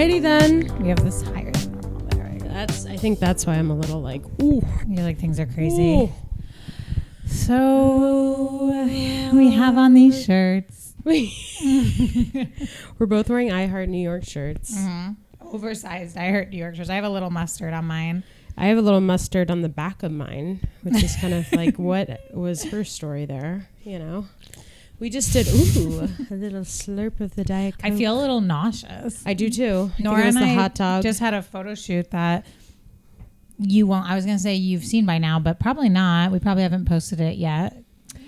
Alrighty then. We have this higher than normal there. I think that's why I'm a little like, ooh. You're like, things are crazy. Ooh. So we have on these shirts. We're both wearing I Heart New York shirts. Mm-hmm. Oversized I Heart New York shirts. I have a little mustard on mine. I have a little mustard on the back of mine, which is kind of like, what was her story there? You know, we just did, a little slurp of the Diet Coke. I feel a little nauseous. I do too. Nora and the I hot dog. just had a photo shoot that you won't, I was going to say you've seen by now, but probably not. We probably haven't posted it yet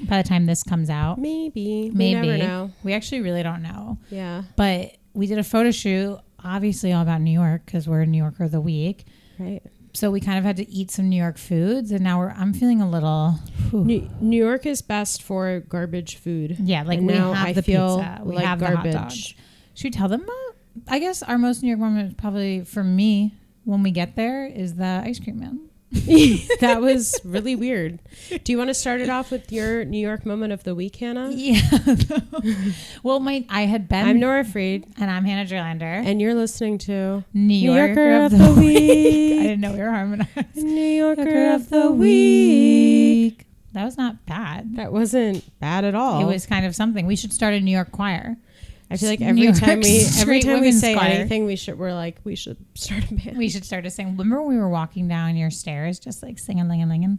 by the time this comes out. Maybe. We never know. We actually really don't know. Yeah. But we did a photo shoot, obviously all about New York because we're New Yorker of the week. Right. So we kind of had to eat some New York foods, and now I'm feeling a little. New York is best for garbage food. Yeah, like and we now have I the feel pizza, we like have garbage. the hot dogs. Should we tell them? I guess our most New York moment is probably for me when we get there is the ice cream man. That was really weird. Do you want to start it off with your New York moment of the week, Hannah? Yeah. Well, I had been. I'm Nora Freed. And I'm Hannah Gerlander. And you're listening to New Yorker of the week. I didn't know we were harmonized. New Yorker of the week. That was not bad. That wasn't bad at all. It was kind of something. We should start a New York choir. I feel like every time we say anything, we should start a band. We should start to sing. Remember when we were walking down your stairs, just like singing, lingin'?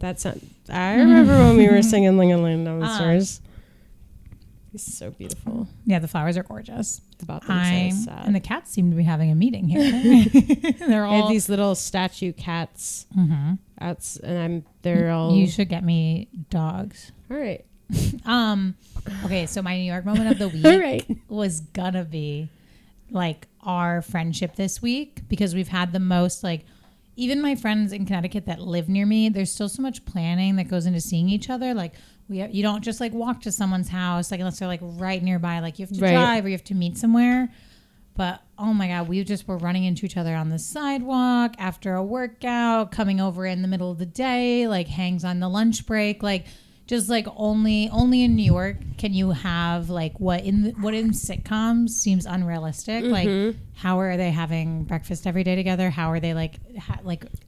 I remember when we were singing lingin' down the stairs. It's so beautiful. Yeah, the flowers are gorgeous. About them, so sad. And the cats seem to be having a meeting here. They're all. I have these little statue cats. Mm-hmm. They're all. You should get me dogs. All right. Okay, so my New York moment of the week was gonna be like our friendship this week, because we've had the most, like, even my friends in Connecticut that live near me, there's still so much planning that goes into seeing each other. Like you don't just like walk to someone's house, like, unless they're like right nearby, like you have to drive or you have to meet somewhere. But oh my God, we just were running into each other on the sidewalk after a workout, coming over in the middle of the day, like hangs on the lunch break, like just like only in New York can you have like what in sitcoms seems unrealistic. Mm-hmm. Like, how are they having breakfast every day together? How are they like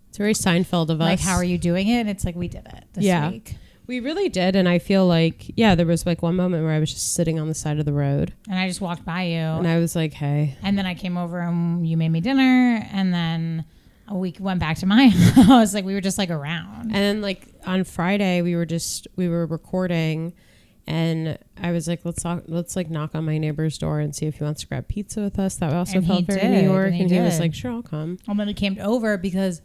it's very Seinfeld of us. Like, how are you doing it? And it's like, we did it this week. We really did. And I feel like, there was like one moment where I was just sitting on the side of the road. And I just walked by you. And I was like, hey. And then I came over and you made me dinner. And then we went back to my house. Like, we were just like around. And then like on Friday, we were recording. And I was like, let's like knock on my neighbor's door and see if he wants to grab pizza with us. That also felt very New York. And he was like, sure, I'll come. And then he came over because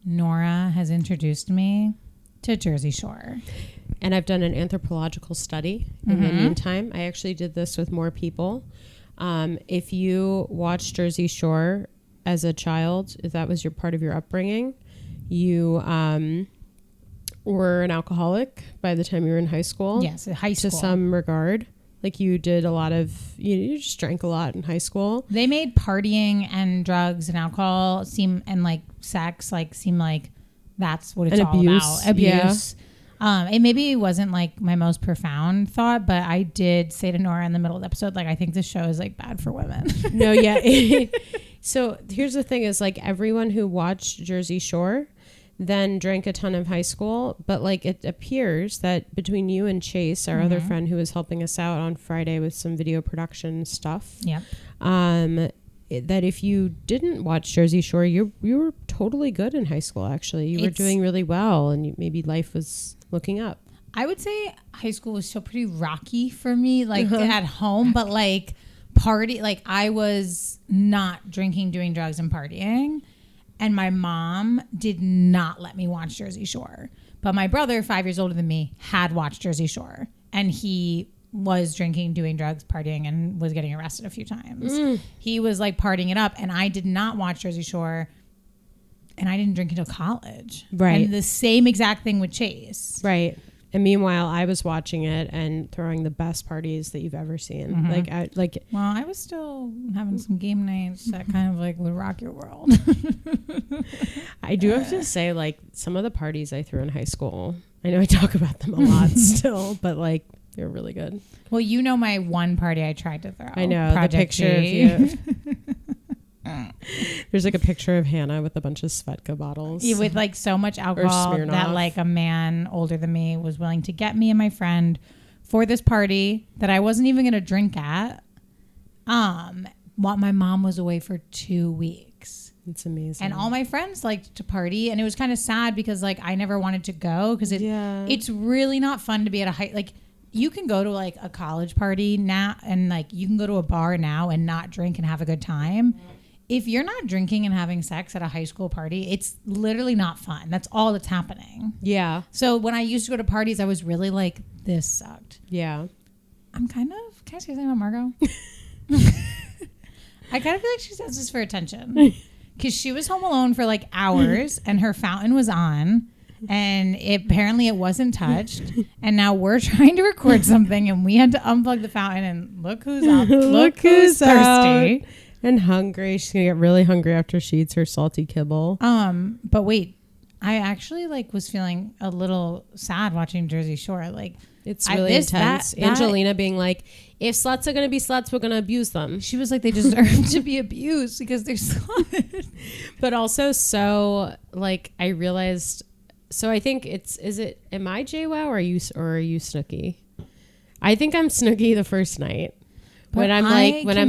Nora has introduced me to Jersey Shore. And I've done an anthropological study in the meantime. I actually did this with more people. If you watched Jersey Shore as a child, if that was your part of your upbringing, you were an alcoholic by the time you were in high school. Yes, high school. To some regard. Like, you did a lot of, you just drank a lot in high school. They made partying and drugs and alcohol and like sex seem like that's what it's all about. Abuse. Yeah. It maybe wasn't like my most profound thought, but I did say to Nora in the middle of the episode, like, I think this show is like bad for women. No, yeah. So here's the thing is, like, everyone who watched Jersey Shore then drank a ton of high school, but like it appears that between you and Chase, our other friend who was helping us out on Friday with some video production stuff, that if you didn't watch Jersey Shore, you were totally good in high school. Actually, you were doing really well, and maybe life was looking up. I would say high school was still pretty rocky for me, like at home, but like I was not drinking, doing drugs, and partying. And my mom did not let me watch Jersey Shore. But my brother, 5 years older than me, had watched Jersey Shore. And he was drinking, doing drugs, partying, and was getting arrested a few times. He was like partying it up. And I did not watch Jersey Shore. And I didn't drink until college. Right. And the same exact thing with Chase. Right. And meanwhile, I was watching it and throwing the best parties that you've ever seen. Well, I was still having some game nights that kind of like would rock your world. I do have to say, like, some of the parties I threw in high school, I know I talk about them a lot still, but like, they're really good. Well, you know my one party I tried to throw. I know, Project the picture G. of you. There's like a picture of Hannah with a bunch of Svedka bottles. Yeah, with like so much alcohol that like a man older than me was willing to get me and my friend for this party that I wasn't even going to drink at. While my mom was away for 2 weeks. It's amazing. And all my friends liked to party, and it was kind of sad because like I never wanted to go because it's really not fun to be at a high, like you can go to like a college party now and like you can go to a bar now and not drink and have a good time. If you're not drinking and having sex at a high school party, it's literally not fun. That's all that's happening. Yeah. So when I used to go to parties, I was really like, this sucked. Yeah. Can I say something about Margot? I kind of feel like she does this for attention because she was home alone for like hours and her fountain was on and apparently it wasn't touched. And now we're trying to record something and we had to unplug the fountain and look who's up. Look who's thirsty. And hungry. She's going to get really hungry after she eats her salty kibble. But wait, I actually like was feeling a little sad watching Jersey Shore. Like it's really intense. Angelina being like, if sluts are going to be sluts, we're going to abuse them. She was like, they deserve to be abused because they're sluts. But also, so like I realized, so I think am I JWoww or are you Snooki? I think I'm Snooki the first night. When I'm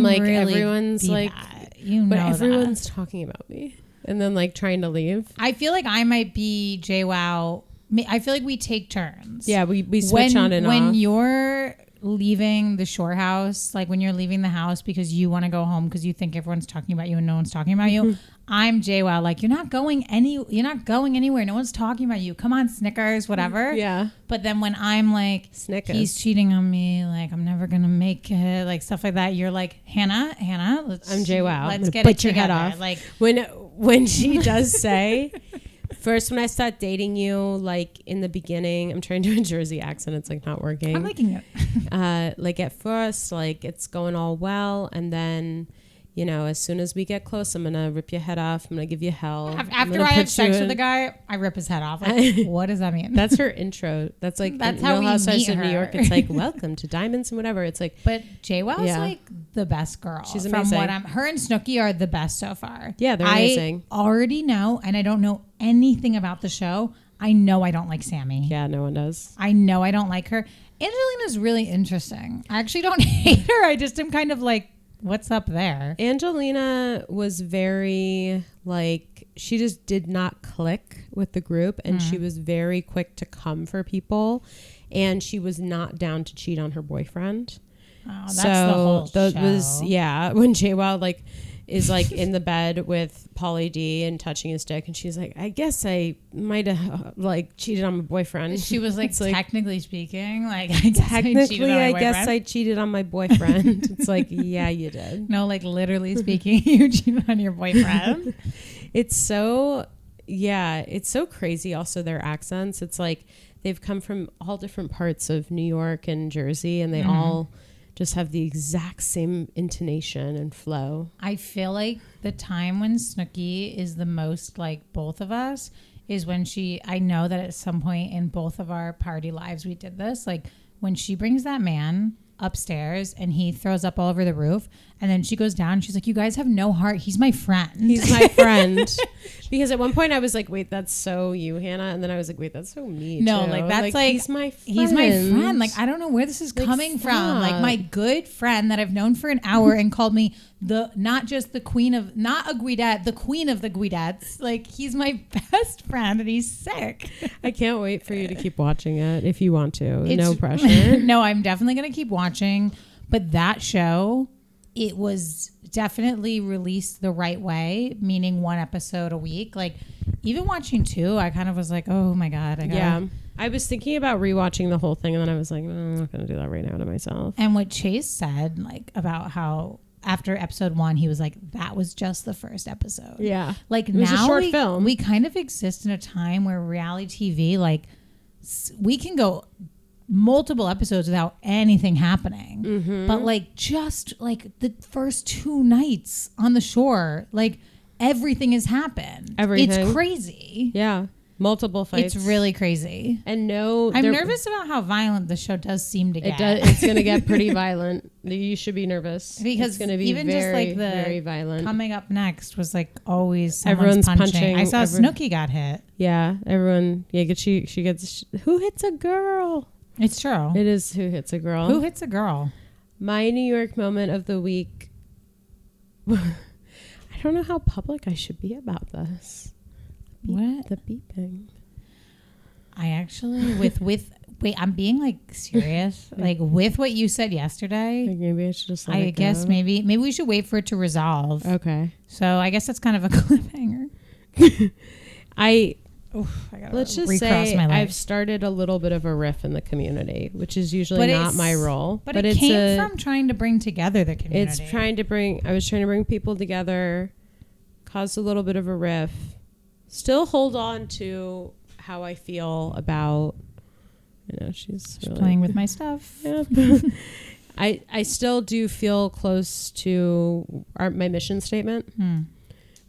like really everyone's like, but everyone's talking about me and then like trying to leave. I feel like I might be JWoww. I feel like we take turns. Yeah, we switch on and off. When you're leaving the shore house, like when you're leaving the house because you want to go home because you think everyone's talking about you and no one's talking about you, I'm JWoww. Like you're not going anywhere. No one's talking about you. Come on, Snickers, whatever. Yeah. But then when I'm like, Snickers, he's cheating on me, like I'm never gonna make it, like stuff like that. You're like, Hannah, I'm JWoww. Let's get it together. Your head off. Like when she does say. First, when I start dating you, like in the beginning, I'm trying to do a Jersey accent. It's like not working. I'm liking it. Like at first, like it's going all well. And then, you know, as soon as we get close, I'm going to rip your head off. I'm going to give you hell. After I have sex with the guy, I rip his head off. Like, what does that mean? That's her intro. That's like, that's how we meet her. In New York, it's like, welcome to Diamonds and whatever. It's like, but JWoww's like the best girl. She's amazing. Her and Snooki are the best so far. Yeah, they're amazing. I already know, and I don't know anything about the show. I know I don't like Sammy. Yeah, no one does. I know I don't like her. Angelina's really interesting. I actually don't hate her. I just am kind of like, what's up there? Angelina was very like, she just did not click with the group and she was very quick to come for people and she was not down to cheat on her boyfriend. Oh, that's the whole show. When JWoww like is like in the bed with Pauly D and touching his dick and she's like, I guess I might have like cheated on my boyfriend. She was like, technically speaking, like I guess I cheated on my boyfriend. It's like, yeah, you did. No, like literally speaking, you cheated on your boyfriend. It's so crazy. Also their accents. It's like they've come from all different parts of New York and Jersey and they all just have the exact same intonation and flow. I feel like the time when Snooki is the most like both of us is when I know that at some point in both of our party lives we did this, like when she brings that man upstairs and he throws up all over the roof and then she goes down and she's like, you guys have no heart. He's my friend. Because at one point I was like, wait, that's so you, Hannah. And then I was like, wait, that's so me. No, too. like that's like he's my friend. He's my friend. Like I don't know where this is coming from. Like my good friend that I've known for an hour and called me not just the queen of, not a Guidette, the queen of the Guidettes. Like he's my best friend and he's sick. I can't wait for you to keep watching it if you want to. No pressure. No, I'm definitely going to keep watching. But that show, it was definitely released the right way, meaning one episode a week. Like even watching 2, I kind of was like, oh my God. I was thinking about rewatching the whole thing and then I was like, I'm not going to do that right now to myself. And what Chase said, like about how after episode 1, he was like, that was just the first episode. Yeah. Like it was now a short film. We kind of exist in a time where reality TV, like we can go multiple episodes without anything happening, but like just like the first 2 nights on the shore, like everything has happened. It's crazy. Yeah. Multiple fights. It's really crazy. And I'm nervous about how violent the show does seem to get. It's going to get pretty violent. You should be nervous because it's going to be even very, just like the very violent. Coming up next was like always everyone's punching. I saw Snooki got hit. Yeah, everyone. Yeah, she gets. Who hits a girl? It's true. It is who hits a girl. Who hits a girl? My New York moment of the week. I don't know how public I should be about this. What? The beeping. I actually wait, I'm being like serious. Like with what you said yesterday. Like maybe I should just let I it guess go. maybe we should wait for it to resolve. Okay. So I guess that's kind of a cliffhanger. Let's just say I've started a little bit of a riff in the community, which is usually not my role. But it came from trying to bring together the community. I was trying to bring people together, caused a little bit of a riff, still hold on to how I feel about, she's really playing with my stuff. Yeah. I still do feel close to my mission statement.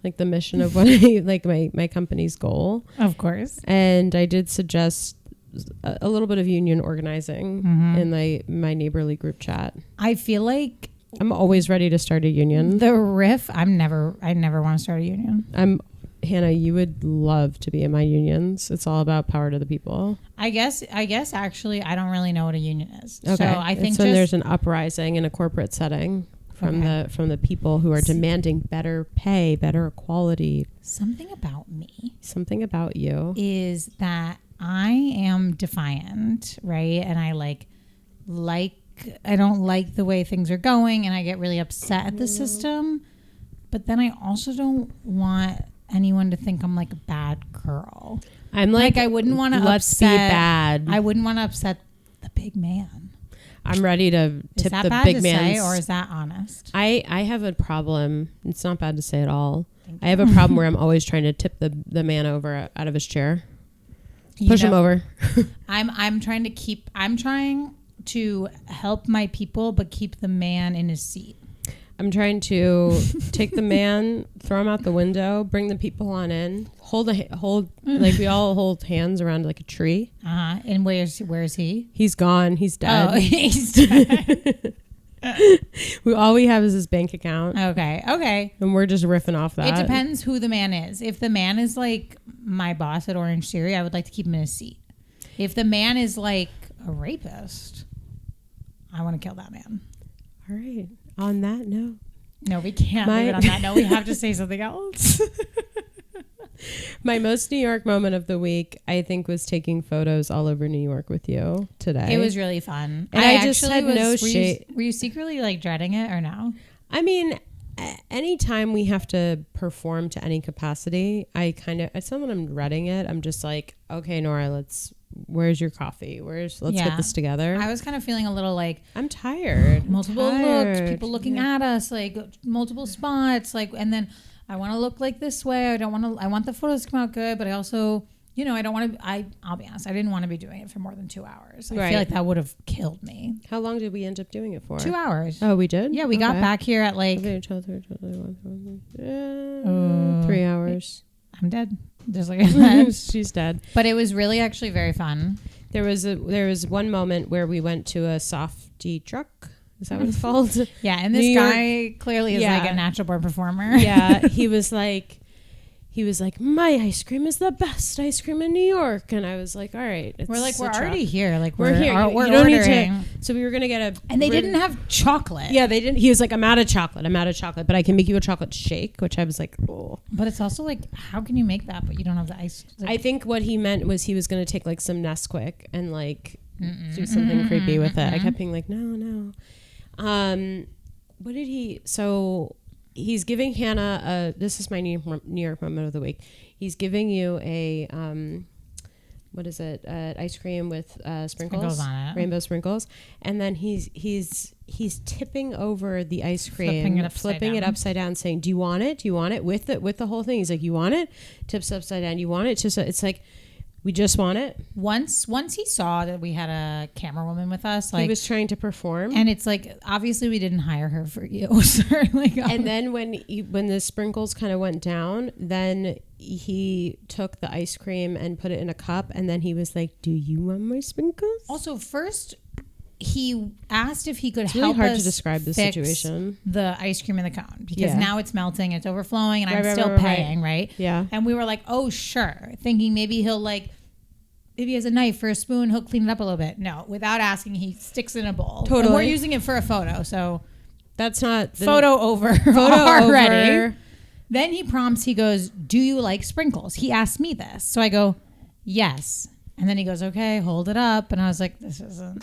Like the mission of what my company's goal. Of course. And I did suggest a little bit of union organizing in my neighborly group chat. I feel like I'm always ready to start a union. The riff, I never want to start a union. Hannah, you would love to be in my unions. It's all about power to the people. I guess actually I don't really know what a union is. Okay. So I think it's when there's an uprising in a corporate setting. From the people who are demanding better pay, better equality. Something about me. Something about you. Is that I am defiant, right? And I I don't like the way things are going and I get really upset at the system. But then I also don't want anyone to think I'm like a bad girl. I'm like I wouldn't want to be bad. I wouldn't want to upset the big man. I'm ready to tip the big man. Or is that honest? I have a problem. It's not bad to say at all. I have a problem where I'm always trying to tip the man over out of his chair. Push him over. I'm trying to help my people, but keep the man in his seat. I'm trying to take the man, throw him out the window, bring the people on in, hold like we all hold hands around like a tree. And where is he? He's gone. He's dead. Oh, he's dead. All we have is his bank account. Okay. And we're just riffing off that. It depends who the man is. If the man is like my boss at Orange Theory, I would like to keep him in his seat. If the man is like a rapist, I want to kill that man. All right. On that note. No, we can't leave it on that note. We have to say something else. My most New York moment of the week, I think, was taking photos all over New York with you today. It was really fun. And I just had no shade. Were you secretly like dreading it or no? I mean, anytime we have to perform to any capacity, it's not that I'm dreading it. I'm just like, okay, Nora, where's your coffee? Let's get this together. I was kind of feeling a little like I'm tired. Looks, people looking at us, like multiple spots, like, and then I want to look like this way. I want the photos to come out good, but I also, I don't want to, I'll be honest, I didn't want to be doing it for more than 2 hours. I feel like that would have killed me. How long did we end up doing it for? 2 hours. Oh, we did? Yeah, we got back here at like 3 hours. I'm dead. Just like that. She's dead. But it was really actually very fun. There was one moment where we went to a softy truck. Is that what it's called? Yeah, and this guy clearly is like a natural born performer. Yeah, he was like, my ice cream is the best ice cream in New York, and I was like, all right, we're already here. Like we're here. We're you don't ordering. Need to, so we were gonna get and they didn't have chocolate. Yeah, they didn't. He was like, I'm out of chocolate, but I can make you a chocolate shake, which I was like, oh. But it's also like, how can you make that, but you don't have the ice? I think what he meant was he was gonna take like some Nesquik and like do something creepy with it. I kept being like, no. What did he? So he's giving Hannah this is my New York moment of the week. He's giving you a what is it? Ice cream with sprinkles on it, rainbow sprinkles, and then he's tipping over the ice cream, flipping it upside down, saying, "Do you want it? Do you want it with the whole thing?" He's like, "You want it?" Tips upside down. You want it? It's like We just want it. Once he saw that we had a camera woman with us, like he was trying to perform, and it's like obviously we didn't hire her for you. And then when the sprinkles kind of went down, then he took the ice cream and put it in a cup, and then he was like, "Do you want my sprinkles?" Also, first he asked if he could it's help really hard us to describe the fix situation. The ice cream in the cone because now it's melting, it's overflowing, and I'm still paying, right? Yeah. And we were like, "Oh, sure," thinking maybe he'll like. If he has a knife or a spoon, he'll clean it up a little bit. No, without asking, he sticks it in a bowl. Totally. And we're using it for a photo, so that's not photo over. Photo already. over. Then he prompts. He goes, "Do you like sprinkles?" He asked me this, so I go, "Yes." And then he goes, "Okay, hold it up." And I was like,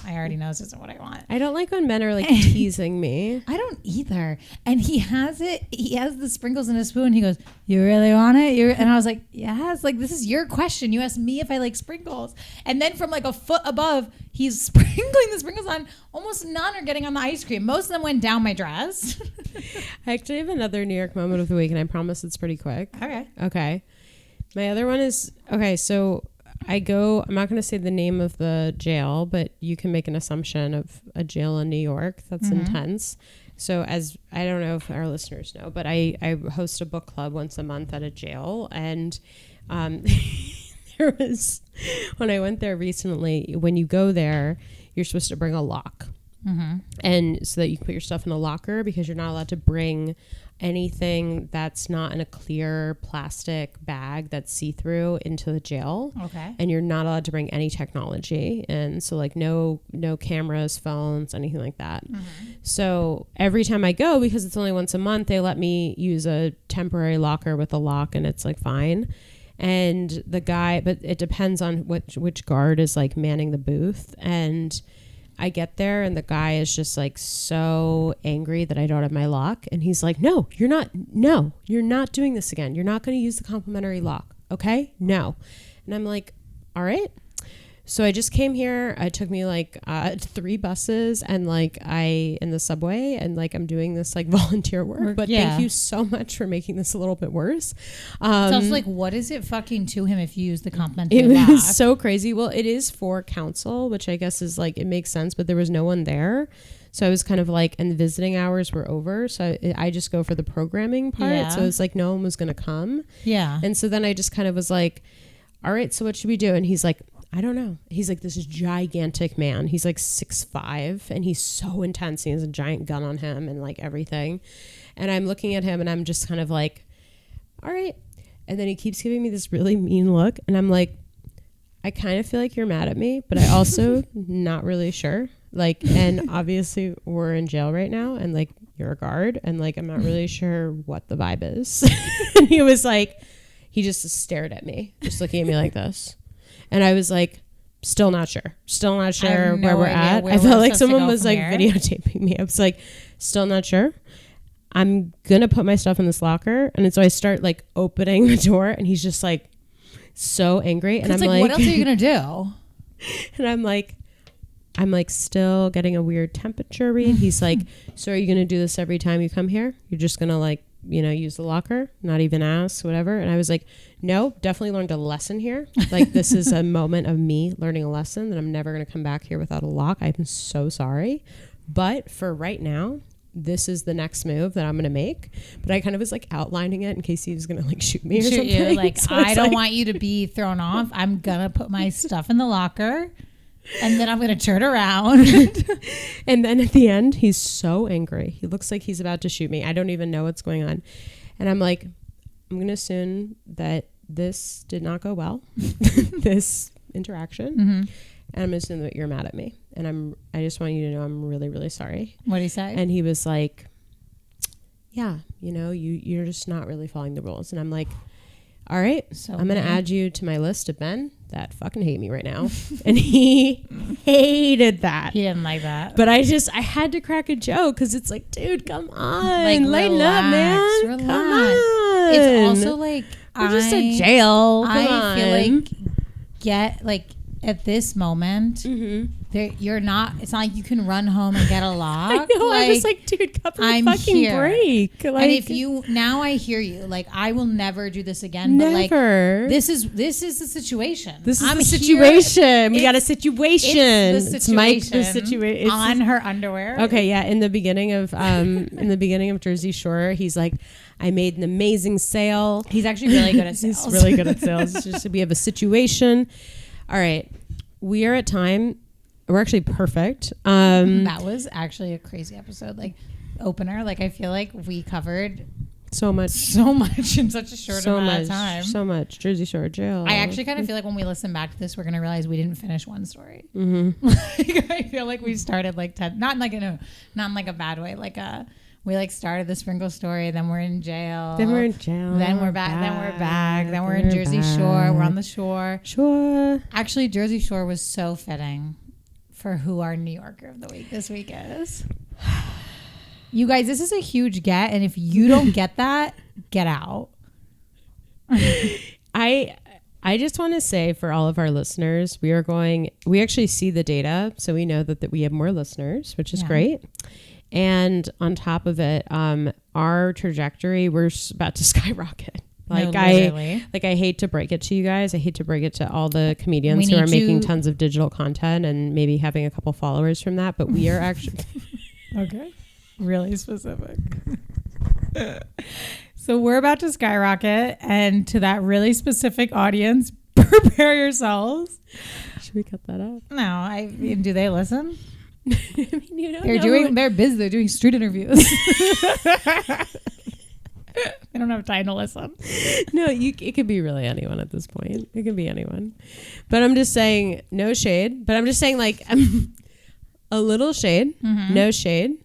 I already know this isn't what I want. I don't like when men are like teasing me. I don't either. And he has the sprinkles in a spoon. He goes, "You really want it?" And I was like, "Yes." Like, this is your question. You asked me if I like sprinkles. And then from like a foot above, he's sprinkling the sprinkles on. Almost none are getting on the ice cream. Most of them went down my dress. I actually have another New York moment of the week, and I promise it's pretty quick. Okay. My other one is, so I'm not going to say the name of the jail, but you can make an assumption of a jail in New York that's intense. So I don't know if our listeners know, but I host a book club once a month at a jail. And there was, when I went there recently, when you go there, you're supposed to bring a lock. And so that you can put your stuff in a locker, because you're not allowed to bring anything that's not in a clear plastic bag that's see-through into the jail. Okay. And you're not allowed to bring any technology. And so like no cameras, phones, anything like that. So every time I go, because it's only once a month, they let me use a temporary locker with a lock, and it's like fine. And the guy, but it depends on which guard is like manning the booth. And I get there and the guy is just like so angry that I don't have my lock. And he's like, no, you're not doing this again. You're not going to use the complimentary lock. Okay? No. And I'm like, all right. So I just came here. It took me like 3 buses and like in the subway, and like I'm doing this like volunteer work. But thank you so much for making this a little bit worse. So I was like, what is it fucking to him if you use the complimentary lock? It was so crazy. Well, it is for counsel, which I guess is like, it makes sense, but there was no one there. So I was kind of like, and the visiting hours were over. So I just go for the programming part. Yeah. So it's like no one was going to come. Yeah. And so then I just kind of was like, all right, so what should we do? And he's like, I don't know. He's like this gigantic man. He's like 6'5", and he's so intense. He has a giant gun on him and like everything. And I'm looking at him and I'm just kind of like, all right. And then he keeps giving me this really mean look. And I'm like, I kind of feel like you're mad at me, but I also not really sure. Like, and obviously we're in jail right now, and like you're a guard, and like I'm not really sure what the vibe is. And he was like, he just stared at me, just looking at me like this. And I was like, still not sure where we're at. I felt like someone was like videotaping me. I was like, still not sure. I'm going to put my stuff in this locker. And so I start like opening the door, and he's just like so angry. And I'm like, what else are you going to do? And I'm like still getting a weird temperature read. He's like, so are you going to do this every time you come here? You're just going to like, use the locker, not even ask, whatever. And I was like, no, definitely learned a lesson here. Like, this is a moment of me learning a lesson that I'm never going to come back here without a lock. I'm so sorry. But for right now, this is the next move that I'm going to make. But I kind of was like outlining it in case he was going to like shoot me or something. You. Like, so I don't want you to be thrown off. I'm going to put my stuff in the locker. And then I'm going to turn around. And then at the end, he's so angry. He looks like he's about to shoot me. I don't even know what's going on. And I'm like, I'm going to assume that this did not go well, this interaction. And I'm going to assume that you're mad at me. And I just want you to know I'm really, really sorry. What did he say? And he was like, yeah, you're just not really following the rules. And I'm like, all right, so I'm going to add you to my list of men that fucking hate me right now. And he hated that. He didn't like that. But I had to crack a joke, because it's like, dude, come on. Like, lighten up, man. Relax. Come on. It's also like, we're just a jail. Come I on. feel like at this moment, You're not. It's not like you can run home and get a lock. I know. I was like, dude, cut the fucking here. break. Like, and if you now, I hear you. Like, I will never do this again. Never. But like, this is the situation. This is the situation. We got a situation. It's Mike. The situation on her underwear. Okay, yeah. In the beginning of JerZ Shore, he's like, I made an amazing sale. He's actually really good at sales. He's really good at sales. It's just we have a situation. All right, we are at time. We're actually perfect. That was actually a crazy episode, like opener. Like I feel like we covered so much in such a short amount of time. So much. JerZ Shore jail. I actually kind of feel like when we listen back to this, we're gonna realize we didn't finish one story. Mm-hmm. Like, I feel like we started like 10, not in like a bad way. Like we like started the sprinkle story, then we're in jail. Then we're in jail. Then we're back. Then we're back. Then we're in JerZ Shore. We're on the shore. Sure. Actually, JerZ Shore was so fitting for who our New Yorker of the week this week is. You guys, this is a huge get, and if you don't get that, get out. I just want to say for all of our listeners, we actually see the data, so we know that we have more listeners, which is great. And on top of it, our trajectory, we're I hate to break it to you guys. I hate to break it to all the comedians who are making tons of digital content and maybe having a couple followers from that. But we are actually okay, really specific. So we're about to skyrocket, and to that really specific audience, prepare yourselves. Should we cut that out? No, do they listen? I mean, they're busy. They're doing street interviews. They don't have time to listen. No, it could be really anyone at this point. It could be anyone. But I'm just saying, no shade. But I'm just saying, like, a little shade, no shade.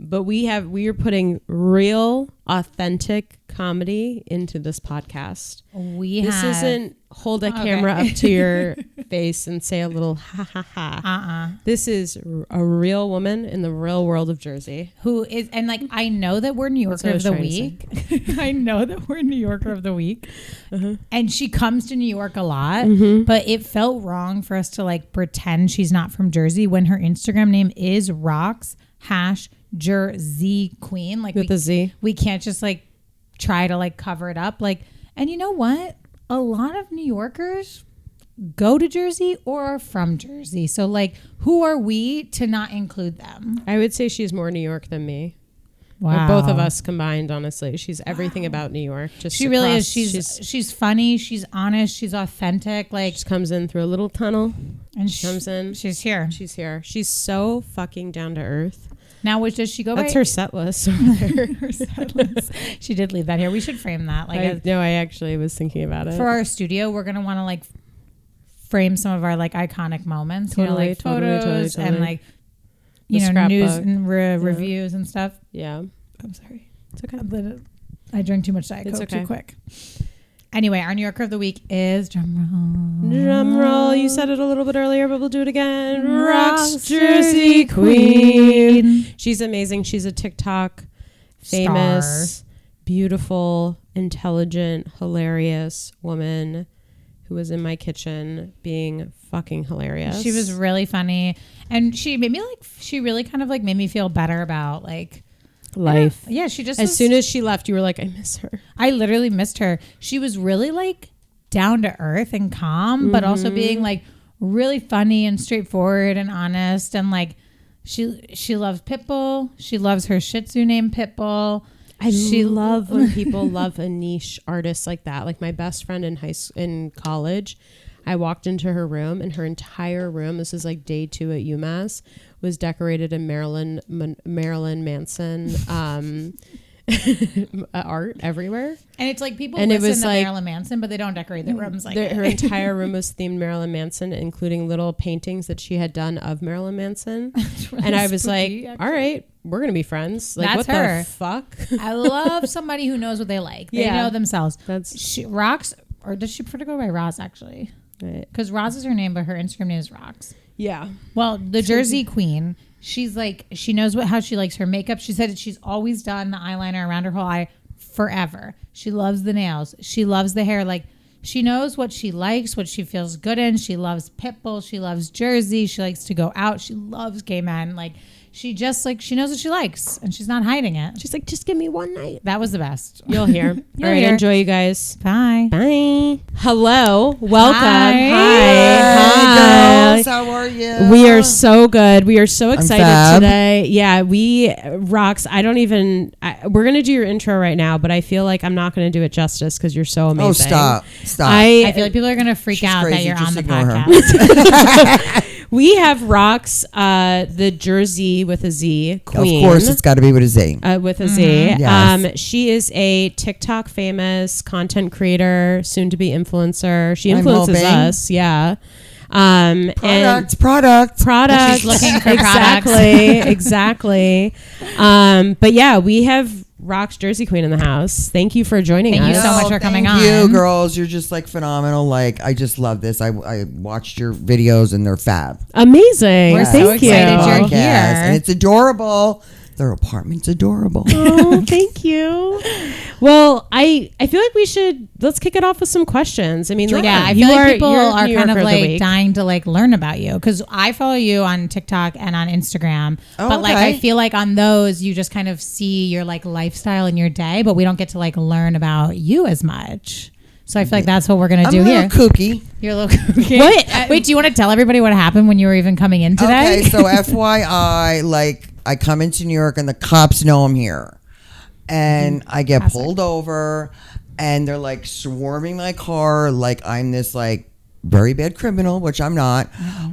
But we are putting real, authentic comedy into this podcast. This isn't hold a camera up to your face and say a little ha ha ha. This is a real woman in the real world of Jersey. Who is, and like, I know that we're New Yorker of the week. I know that we're New Yorker of the week. And she comes to New York a lot, but it felt wrong for us to like pretend she's not from Jersey when her Instagram name is Rox JerZ Queen. Like with a Z. We can't just like try to like cover it up. Like, and you know what? A lot of New Yorkers go to Jersey or are from Jersey. So like, who are we to not include them? I would say she's more New York than me. Wow. Or both of us combined, honestly. She's everything about New York. She really is. She's funny. She's honest. She's authentic. Like, she comes in through a little tunnel and she comes in. She's here. She's here. She's so fucking down to earth. Now, which does she go That's by? her set list over there. Her set list. She did leave that here. We should frame that. Like, I actually was thinking about it. For our studio, we're going to want to like frame some of our like iconic moments. Totally, like photos totally. and like, news and reviews and stuff. Yeah. I'm sorry. It's okay. I drank too much Diet Coke too quick. Anyway, our New Yorker of the week is drum roll. You said it a little bit earlier, but we'll do it again. Rox JerZ Queen. She's amazing. She's a TikTok famous, beautiful, intelligent, hilarious woman who was in my kitchen being fucking hilarious. She was really funny, and she really kind of like made me feel better about like life. Yeah, she just as soon as she left, you were like, I miss her. I literally missed her. She was really like down to earth and calm, but also being like really funny and straightforward and honest, and like she loves Pitbull. She loves her Shih Tzu named Pitbull. She love when people love a niche artist like that. Like my best friend in college, I walked into her room and her entire room, this is like day 2 at UMass, was decorated in Marilyn Manson art everywhere. And it's like people listen to Marilyn Manson, but they don't decorate their rooms like her entire room was themed Marilyn Manson, including little paintings that she had done of Marilyn Manson. Really and I was spooky, like, all right, we're going to be friends. Like, that's what her. The fuck? I love somebody who knows what they like. They know themselves. Rox, or does she prefer to go by Roz actually? Because Roz is her name, but her Instagram name is Rox. Yeah. Well, the JerZ Queen, she's like, she knows how she likes her makeup. She said that she's always done the eyeliner around her whole eye forever. She loves the nails. She loves the hair. Like, she knows what she likes, what she feels good in. She loves Pitbull. She loves JerZ. She likes to go out. She loves gay men. Like, she just like, she knows what she likes and she's not hiding it. She's like, just give me one night. That was the best. You'll hear. All right. Enjoy, you guys. Bye. Bye. Hello. Welcome. Hi. Hi. Girls, how are you? We are so good. We are so excited today. Yeah, Rox, we're going to do your intro right now, but I feel like I'm not going to do it justice because you're so amazing. Oh, stop. I feel like people are going to freak out crazy. that you're Just on the podcast. We have Rox, the JerZ with a Z Queen. Of course, it's got to be with a Z. With a Z. Yes. She is a TikTok famous content creator, soon to be influencer. She influences us. Yeah. Product. She's looking for exactly. But yeah, we have Rox JerZ Queen in the house. Thank you for joining us. Thank you so much for coming on. Thank you, girls. You're just like phenomenal. Like, I just love this. I watched your videos and they're fab. Amazing. We're so excited you're here. And it's adorable. Their apartment's adorable. Oh, thank you. Well, I feel like let's kick it off with some questions. I mean, like, I feel like people are kind of like dying to like learn about you because I follow you on TikTok and on Instagram, but like I feel like on those you just kind of see your like lifestyle in your day, but we don't get to like learn about you as much. So I feel like that's what we're gonna do here. I'm a little kooky. You're a little kooky. What? Wait, do you want to tell everybody what happened when you were even coming in today? Okay, so FYI, like I come into New York and the cops know I'm here, and I get pulled over, and they're like swarming my car like I'm this like very bad criminal, which I'm not,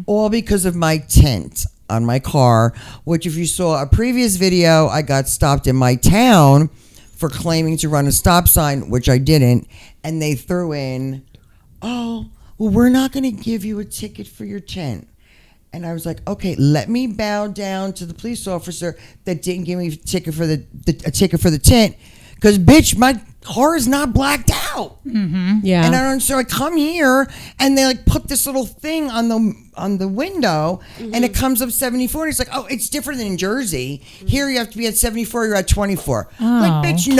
all because of my tint on my car. Which, if you saw a previous video, I got stopped in my town for claiming to run a stop sign, which I didn't, and they threw in, "Oh, well, we're not going to give you a ticket for your tint." And I was like, okay, let me bow down to the police officer that didn't give me a ticket for the tint, because bitch, my car is not blacked out. Mm-hmm. Yeah. And so I come here and they like put this little thing on the window, and it comes up 74. And it's like, oh, it's different than in Jersey. Here you have to be at 74. You're at 24. Like, bitch,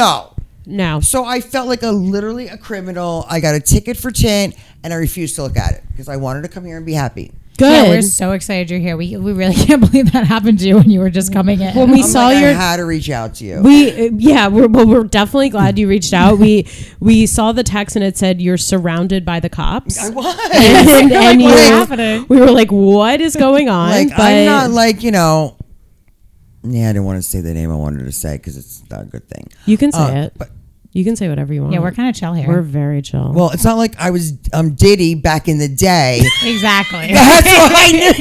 no. So I felt like literally a criminal. I got a ticket for tint, and I refused to look at it because I wanted to come here and be happy. Good. Yeah, we're so excited you're here. We really can't believe that happened to you when you were just coming in. When we saw I had to reach out to you. We're definitely glad you reached out. We saw the text and it said you're surrounded by the cops. I was. and what's happening? We were like, what is going on? Like, I'm not like, yeah, I didn't want to say the name I wanted to say because it's not a good thing. You can say it. But you can say whatever you want. Yeah, we're kind of chill here. We're very chill. well, it's not like I was Diddy back in the day. Exactly. That's what I knew.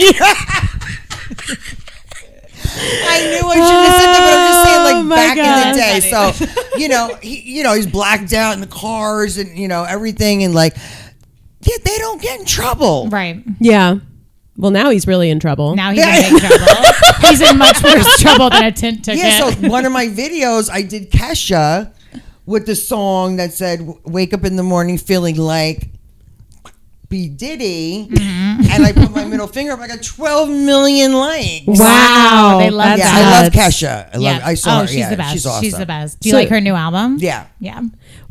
I knew I shouldn't have said that, but I'm just saying, like, back in the day. So, he's blacked out in the cars and, everything. And, like, yeah, they don't get in trouble. Right. Yeah. Well, now he's really in trouble. Now he's in big trouble. He's in much worse trouble than a tint ticket. Yeah, so one of my videos, I did Kesha with the song that said, wake up in the morning feeling like B. Diddy. Mm-hmm. And I put my middle finger up. I got 12 million likes. Wow. They love that. I love Kesha. I saw her. She's the best. She's awesome. She's the best. Do you like her new album? Yeah. Yeah.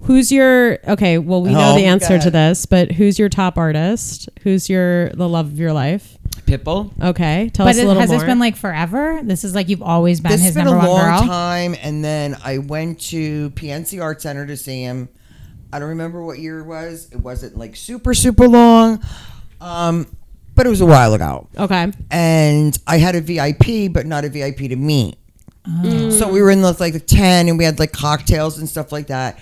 Who's your, okay, well, we know the answer to this, but who's your top artist? Who's the love of your life? Pitbull. Okay. Tell us a little more. Has this been like forever? This is like you've always been his number one girl? This has been a long time. And then I went to PNC Art Center to see him. I don't remember what year it was. It wasn't like super, super long. But it was a while ago. Okay. And I had a VIP, but not a VIP to me. Oh. So we were in the 10 and we had like cocktails and stuff like that.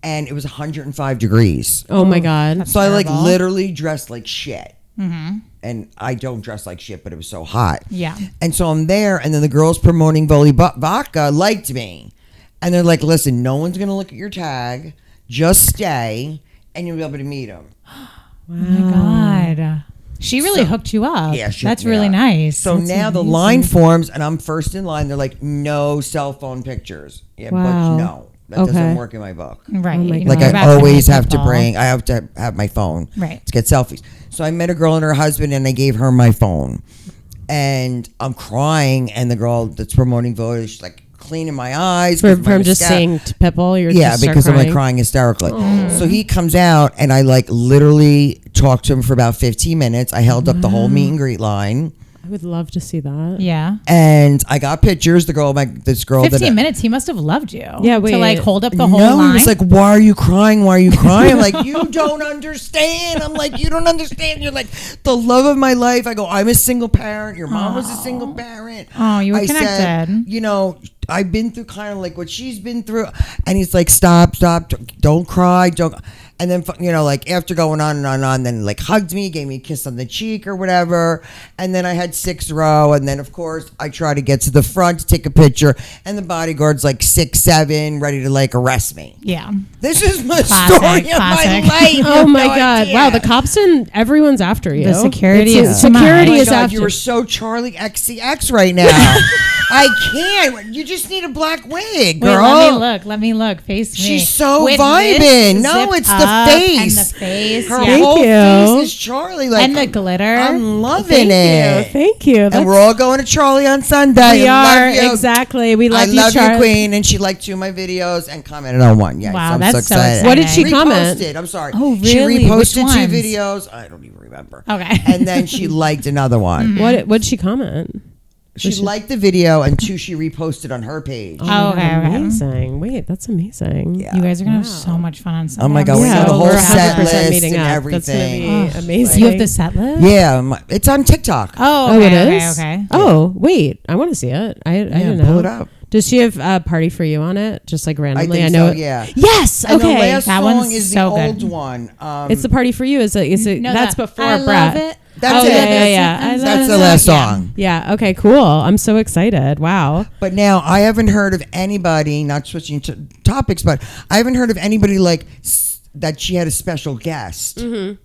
And it was 105 degrees. Oh my God. So terrible. I literally dressed like shit. Mm-hmm. And I don't dress like shit, but it was so hot. Yeah. And so I'm there, and then the girls promoting Voli Vodka liked me. And they're like, listen, no one's going to look at your tag. Just stay, and you'll be able to meet them. Wow. Oh my God. She really hooked you up. Yeah, that's really nice. So that's now amazing. The line forms, and I'm first in line. They're like, no cell phone pictures. Yeah, wow. But no. That doesn't work in my book. Right. Oh like I always have to I have to have my phone to get selfies. So I met a girl and her husband and I gave her my phone. And I'm crying and the girl that's promoting Vogue, she's like cleaning my eyes. 'cause my From just mascara- seeing Pitbull, you're Yeah, just start because I'm like crying. crying hysterically. So he comes out and I like literally talked to him for about 15 minutes. I held up the whole meet and greet line. I would love to see that. Yeah. And I got pictures. This girl 15 minutes. He must have loved you. Yeah, wait. To like hold up the whole no, line. he was like, "Why are you crying? Why are you crying?" I'm like, "You don't understand." I'm like, "You don't understand. You're like the love of my life." I go, "I'm a single parent. Your mom was a single parent." Oh, you were I connected. said, you know, I've been through kind of like what she's been through. And he's like, stop, don't cry, don't. And then, you know, like after going on and on and on, then like hugged me, gave me a kiss on the cheek or whatever. And then I had 6th row. And then, of course, I try to get to the front to take a picture. And the bodyguard's like 6, 7, ready to like arrest me. Yeah. This is my Classic, story of classic. my life. You Oh have my no God! idea. Wow, the cops and everyone's after you. The security It's- is security Oh my is God, after you were so Charlie XCX right now. I can't. You just need a black wig, girl. Wait, let me look. Face me. She's so With vibing. this No, zipped it's the up face. And the face. Her yeah. whole Thank you. face is Charlie. Like, And the glitter. I'm loving it. Thank you. And we're all going to Charlie on Sunday. We I are love you. exactly. We I love love you, Charlie. Queen. And she liked 2 of my videos and commented on 1. Yes, Wow, I'm that's so so excited. What did she Reposted. comment? Reposted. I'm sorry. Oh, She really? Which reposted 2 ones? videos. I don't even remember. Okay. And then she liked another one. What'd she comment? She liked the video, and 2 she reposted on her page. Oh, okay. Amazing. Wait, that's amazing. Yeah. You guys are gonna have so much fun on Sunday. Oh my God, I'm we Yeah, got the so whole we're set 100% list meeting and up. everything. That's gonna be amazing. You have the set list? Yeah, it's on TikTok. Oh, Oh, okay, it okay, is. okay. Oh, wait, I want to see it. I didn't know. pull it up. Does she have a party for you on it? Just like I randomly? think know. so, it- yeah. Yes. And Okay. the last That song one's is so the good. old one. It's the party for you. Is it? No, That's that- before I Brett. love it. That's oh, it. Yeah. That's the last song. Yeah. Okay. Cool. I'm so excited. Wow. But now I haven't heard of anybody, not switching to topics, but I haven't heard of anybody like that she had a special guest. Mm-hmm.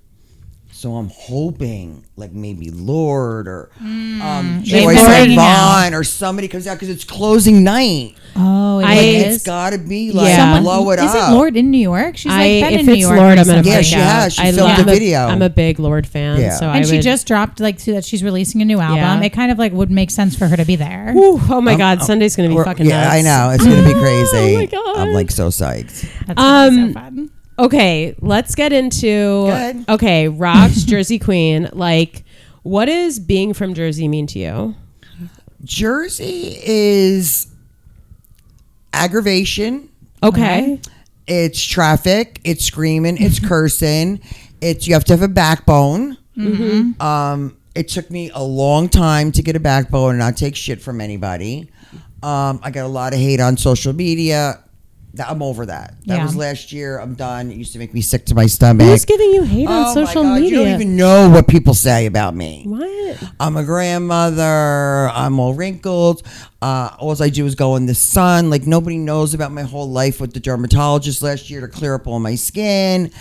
So I'm hoping like maybe Lord or They've Joyce been bringing Vaughn or somebody comes out because it's closing night. Oh, Like, it it's is. got to be like Yeah. blow it up. Isn't Lord in New York? She's like been if in New it's York. Lord, I'm gonna recently. Yeah, freak she out. has. She I filmed love the video. I'm a big Lord fan. Yeah. So And I she would, just dropped like that she's releasing a new album. Yeah. It kind of like would make sense for her to be there. Whew, oh my God, Sunday's gonna be fucking Yeah, nuts. I know. It's going to be crazy. Oh my God. I'm like so psyched. That's gonna be so Um, fun. Okay, let's get into. Good. Okay, Rox JerZ Queen. Like, what does being from Jersey mean to you? Jersey is aggravation. Okay. It's traffic. It's screaming. It's cursing. It's you have to have a backbone. It took me a long time to get a backbone and not take shit from anybody. I got a lot of hate on social media. I'm over that. That Yeah. was last year. I'm done. It used to make me sick to my stomach. Who's giving you hate on social my God, media? you don't even know what people say about me. What? I'm a grandmother. I'm all wrinkled. All I do is go in the sun. Like nobody knows about my whole life with the dermatologist last year to clear up all my skin.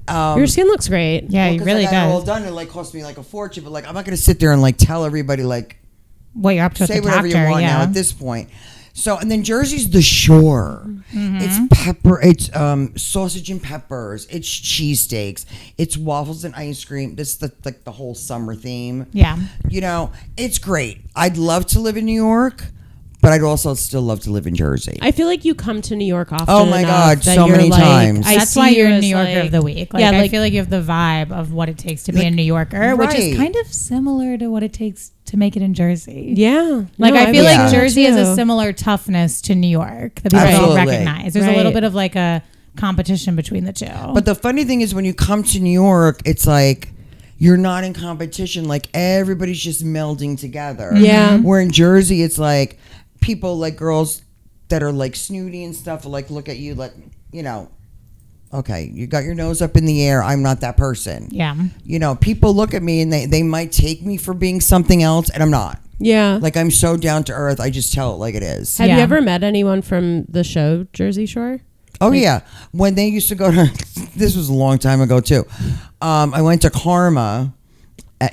Your skin looks great. Yeah, Well, you 'cause really I got it all does. done. It like cost me like a fortune. But like I'm not gonna sit there and like tell everybody like What you're up to with say the whatever doctor, you want now yeah. at this point. So and then Jersey's the shore. It's pepper. It's sausage and peppers. It's cheesesteaks. It's waffles and ice cream. This is like the whole summer theme. Yeah. You know, it's great. I'd love to live in New York, but I'd also still love to live in Jersey. I feel like you come to New York often. Oh my enough God, that so you're many like- times. I That's see why you you're as, New Yorker like- of the week. Like, yeah, I like, feel like you have the vibe of what it takes to be a New Yorker, which Right. is kind of similar to what it takes to make it in Jersey. yeah. Like No, I feel Yeah. like Jersey has a too. similar toughness to New York that people Absolutely. don't recognize. There's a Right. little bit of like a competition between the two. But the funny thing is when you come to New York, it's like you're not in competition. Like everybody's just melding together. Yeah. Where in Jersey, it's like people like girls that are like snooty and stuff will like look at you like, you know, okay, you got your nose up in the air. I'm not that person. yeah. You know, people look at me and they might take me for being something else and I'm not. Yeah. Like I'm so down to earth. I just tell it like it is. Have you Yeah. ever met anyone from the show Jersey Shore? Oh yeah, when they used to go to, this was a long time ago too. I went to Karma,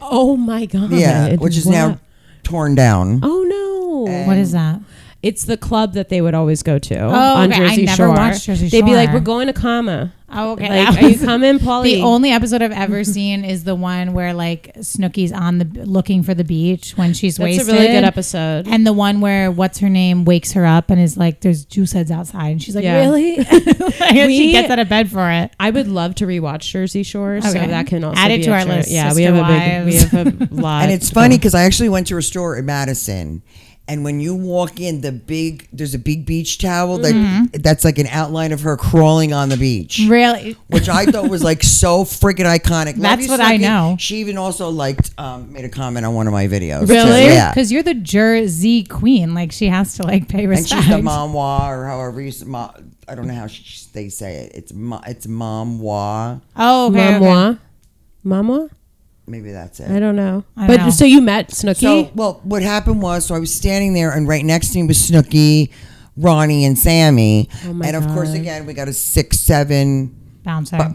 Oh my God. yeah, which is now torn down. Oh no. What is that? It's the club that they would always go to Oh, on okay. I Jersey never Shore. watched Jersey They'd be like, Shore. "We're going to Kama." Oh, okay. Like, are you coming, Paulie? The only episode I've ever seen is the one where like Snooki's on the looking for the beach when she's wasted. That's a really good episode. And the one where what's her name wakes her up and is like, "There's juice heads outside," and she's like, "Really?" Like, she gets out of bed for it. I would love to rewatch Jersey Shore, so that can also add it be to our list. Yeah, we have a lot. And it's funny because I actually went to a store in Madison. And when you walk in, there's a big beach towel that's like an outline of her crawling on the beach. Really? Which I thought was like so freaking iconic. That's what I know. She even also made a comment on one of my videos. Really? Yeah. Because you're the JerZ Queen. Like she has to like pay respect. And she's the mamwa or however you say I don't know how they say it. It's mamwa. Oh, okay. Mamwa? Maybe that's it. I don't know. But so you met Snooki? So, well, what happened was, I was standing there, and right next to me was Snooki, Ronnie, and Sammy. Oh my and of God. course, again, we got a 6'7"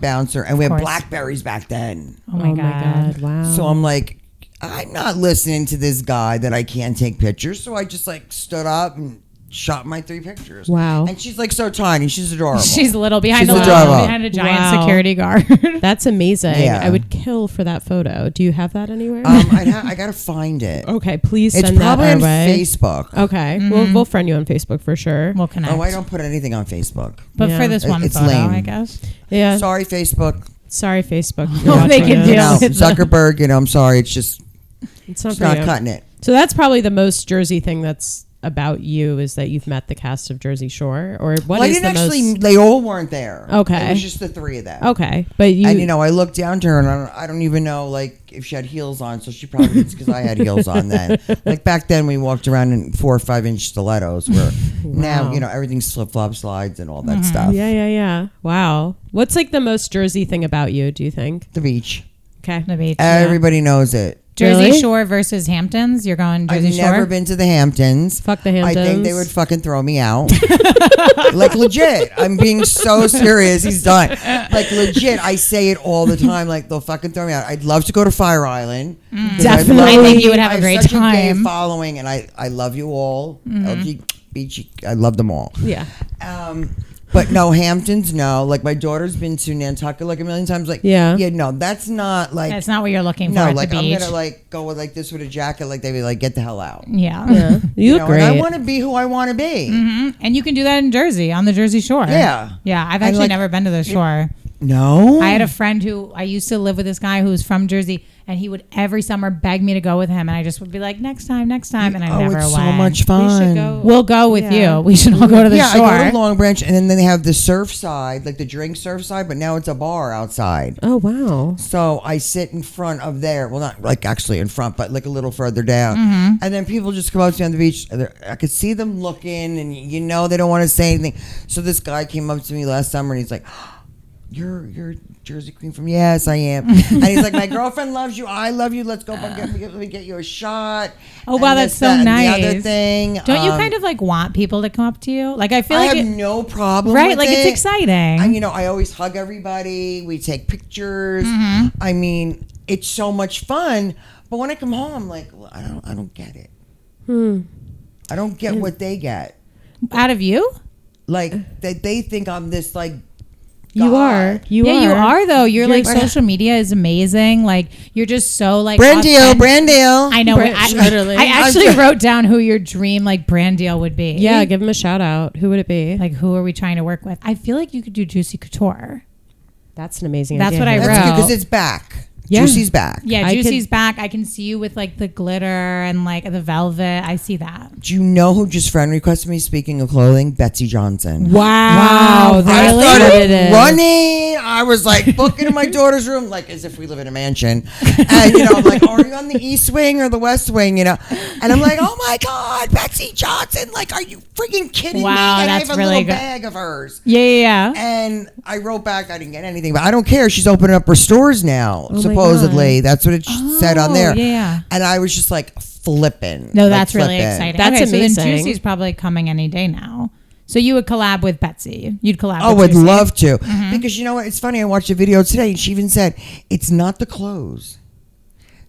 bouncer, and we had Blackberries back then. Oh my God! Wow. So I'm like, I'm not listening to this guy that I can't take pictures. So I just like stood up and shot my 3 pictures. Wow. And she's like so tiny. She's adorable. She's little behind She's a giant security guard. That's amazing. Yeah. I would kill for that photo. Do you have that anywhere? I gotta find it. Okay, please It's send that probably our on way. Facebook. Okay, we'll friend you on Facebook for sure. We'll connect. Oh, I don't put anything on Facebook. But Yeah. for this one It's photo, lame. I guess. Yeah. Sorry, Facebook. Sorry, Facebook. No, they can deal with Zuckerberg. I'm sorry. It's just It's not, it's for not you. cutting it. So that's probably the most Jersey thing that's about you is that you've met the cast of Jersey Shore, or what Well, I is didn't the actually. most? They all weren't there. Okay. It was just the 3 of them. Okay, but And I looked down to her, and I don't even know like if she had heels on. So she probably did because I had heels on then. Like back then, we walked around in 4 or 5 inch stilettos. Where now everything's flip flop slides and all that stuff. Yeah. Wow. What's like the most Jersey thing about you? Do you think? The beach. Okay. The beach. Everybody knows it. Jersey Really? Shore versus Hamptons. You're going Jersey Shore? I've never been to the Hamptons. Fuck the Hamptons. I think they would fucking throw me out. Like legit. I'm being so serious. He's done. Like legit. I say it all the time. Like they'll fucking throw me out. I'd love to go to Fire Island. Definitely. I think you would have a great such a gay time. following, and I love you all. LGBT, I love them all. Yeah. But no, Hamptons, no. Like my daughter's been to Nantucket like a million times. Like no, that's not like That's not what you're looking for no. at Like the I'm beach. gonna like go with like this with a jacket. Like they be like get the hell out. Yeah. You look know, great. And I want to be who I want to be. And you can do that in Jersey, on the Jersey Shore. Yeah. Yeah. I've actually like- never been to the shore. No, I had a friend who I used to live with this guy who was from Jersey, and he would every summer beg me to go with him, and I just would be like, next time, and I never it's went. so much We fun. should go. We'll go with Yeah. you. We should all go to the Yeah, shore. I go to Long Branch, and then they have the surf side, like the drink surf side, but now it's a bar outside. Oh wow. So I sit in front of there. Well, not like actually in front, but like a little further down. And then people just come up to me on the beach. I could see them looking, and they don't want to say anything. So this guy came up to me last summer, and he's like, You're JerZ Queen from yes, I am. And he's like, my girlfriend loves you. I love you. Let's go. Let me get you a shot. Oh, wow, And that's this, so that, and nice. The other thing. Don't you kind of like want people to come up to you? Like I feel I like have no problem. right, with like it. it's exciting. And I always hug everybody. We take pictures. I mean, it's so much fun. But when I come home, I'm like, well, I don't get it. I don't get what they get. Out of you? Like they think I'm this like. You guy. are. You yeah, are. you are though. You're like You're- social media is amazing. Like you're just so like Brand deal. authentic. Brand deal. I know. Literally. I actually wrote down who your dream like brand deal would be. Yeah, give him a shout out. Who would it be? Like who are we trying to work with? I feel like you could do Juicy Couture. That's an amazing That's idea. what I That's wrote. good because it's back. Yeah. Juicy's back. Yeah, I Juicy's back. I can see you with like the glitter and like the velvet. I see that. Do you know who just friend requested me? Speaking of clothing, Betsy Johnson. Wow. I Really? started running. I was like booking in my daughter's room, like as if we live in a mansion. And I'm like, are you on the East Wing or the West Wing? And I'm like, oh my God, Betsy Johnson! Like, are you freaking kidding me? Wow, And I that's have a really little good. bag of hers. Yeah. And I wrote back, I didn't get anything, but I don't care. She's opening up her stores now, my supposedly. That's what it said on there. Yeah. And I was just like flipping. No, like, that's really flipping. exciting. That's okay, So amazing. then Juicy's probably coming any day now. So you would collab with Betsy. You'd collab Oh, with would Juicy. love to. Because you know what? It's funny. I watched a video today and she even said, it's not the clothes.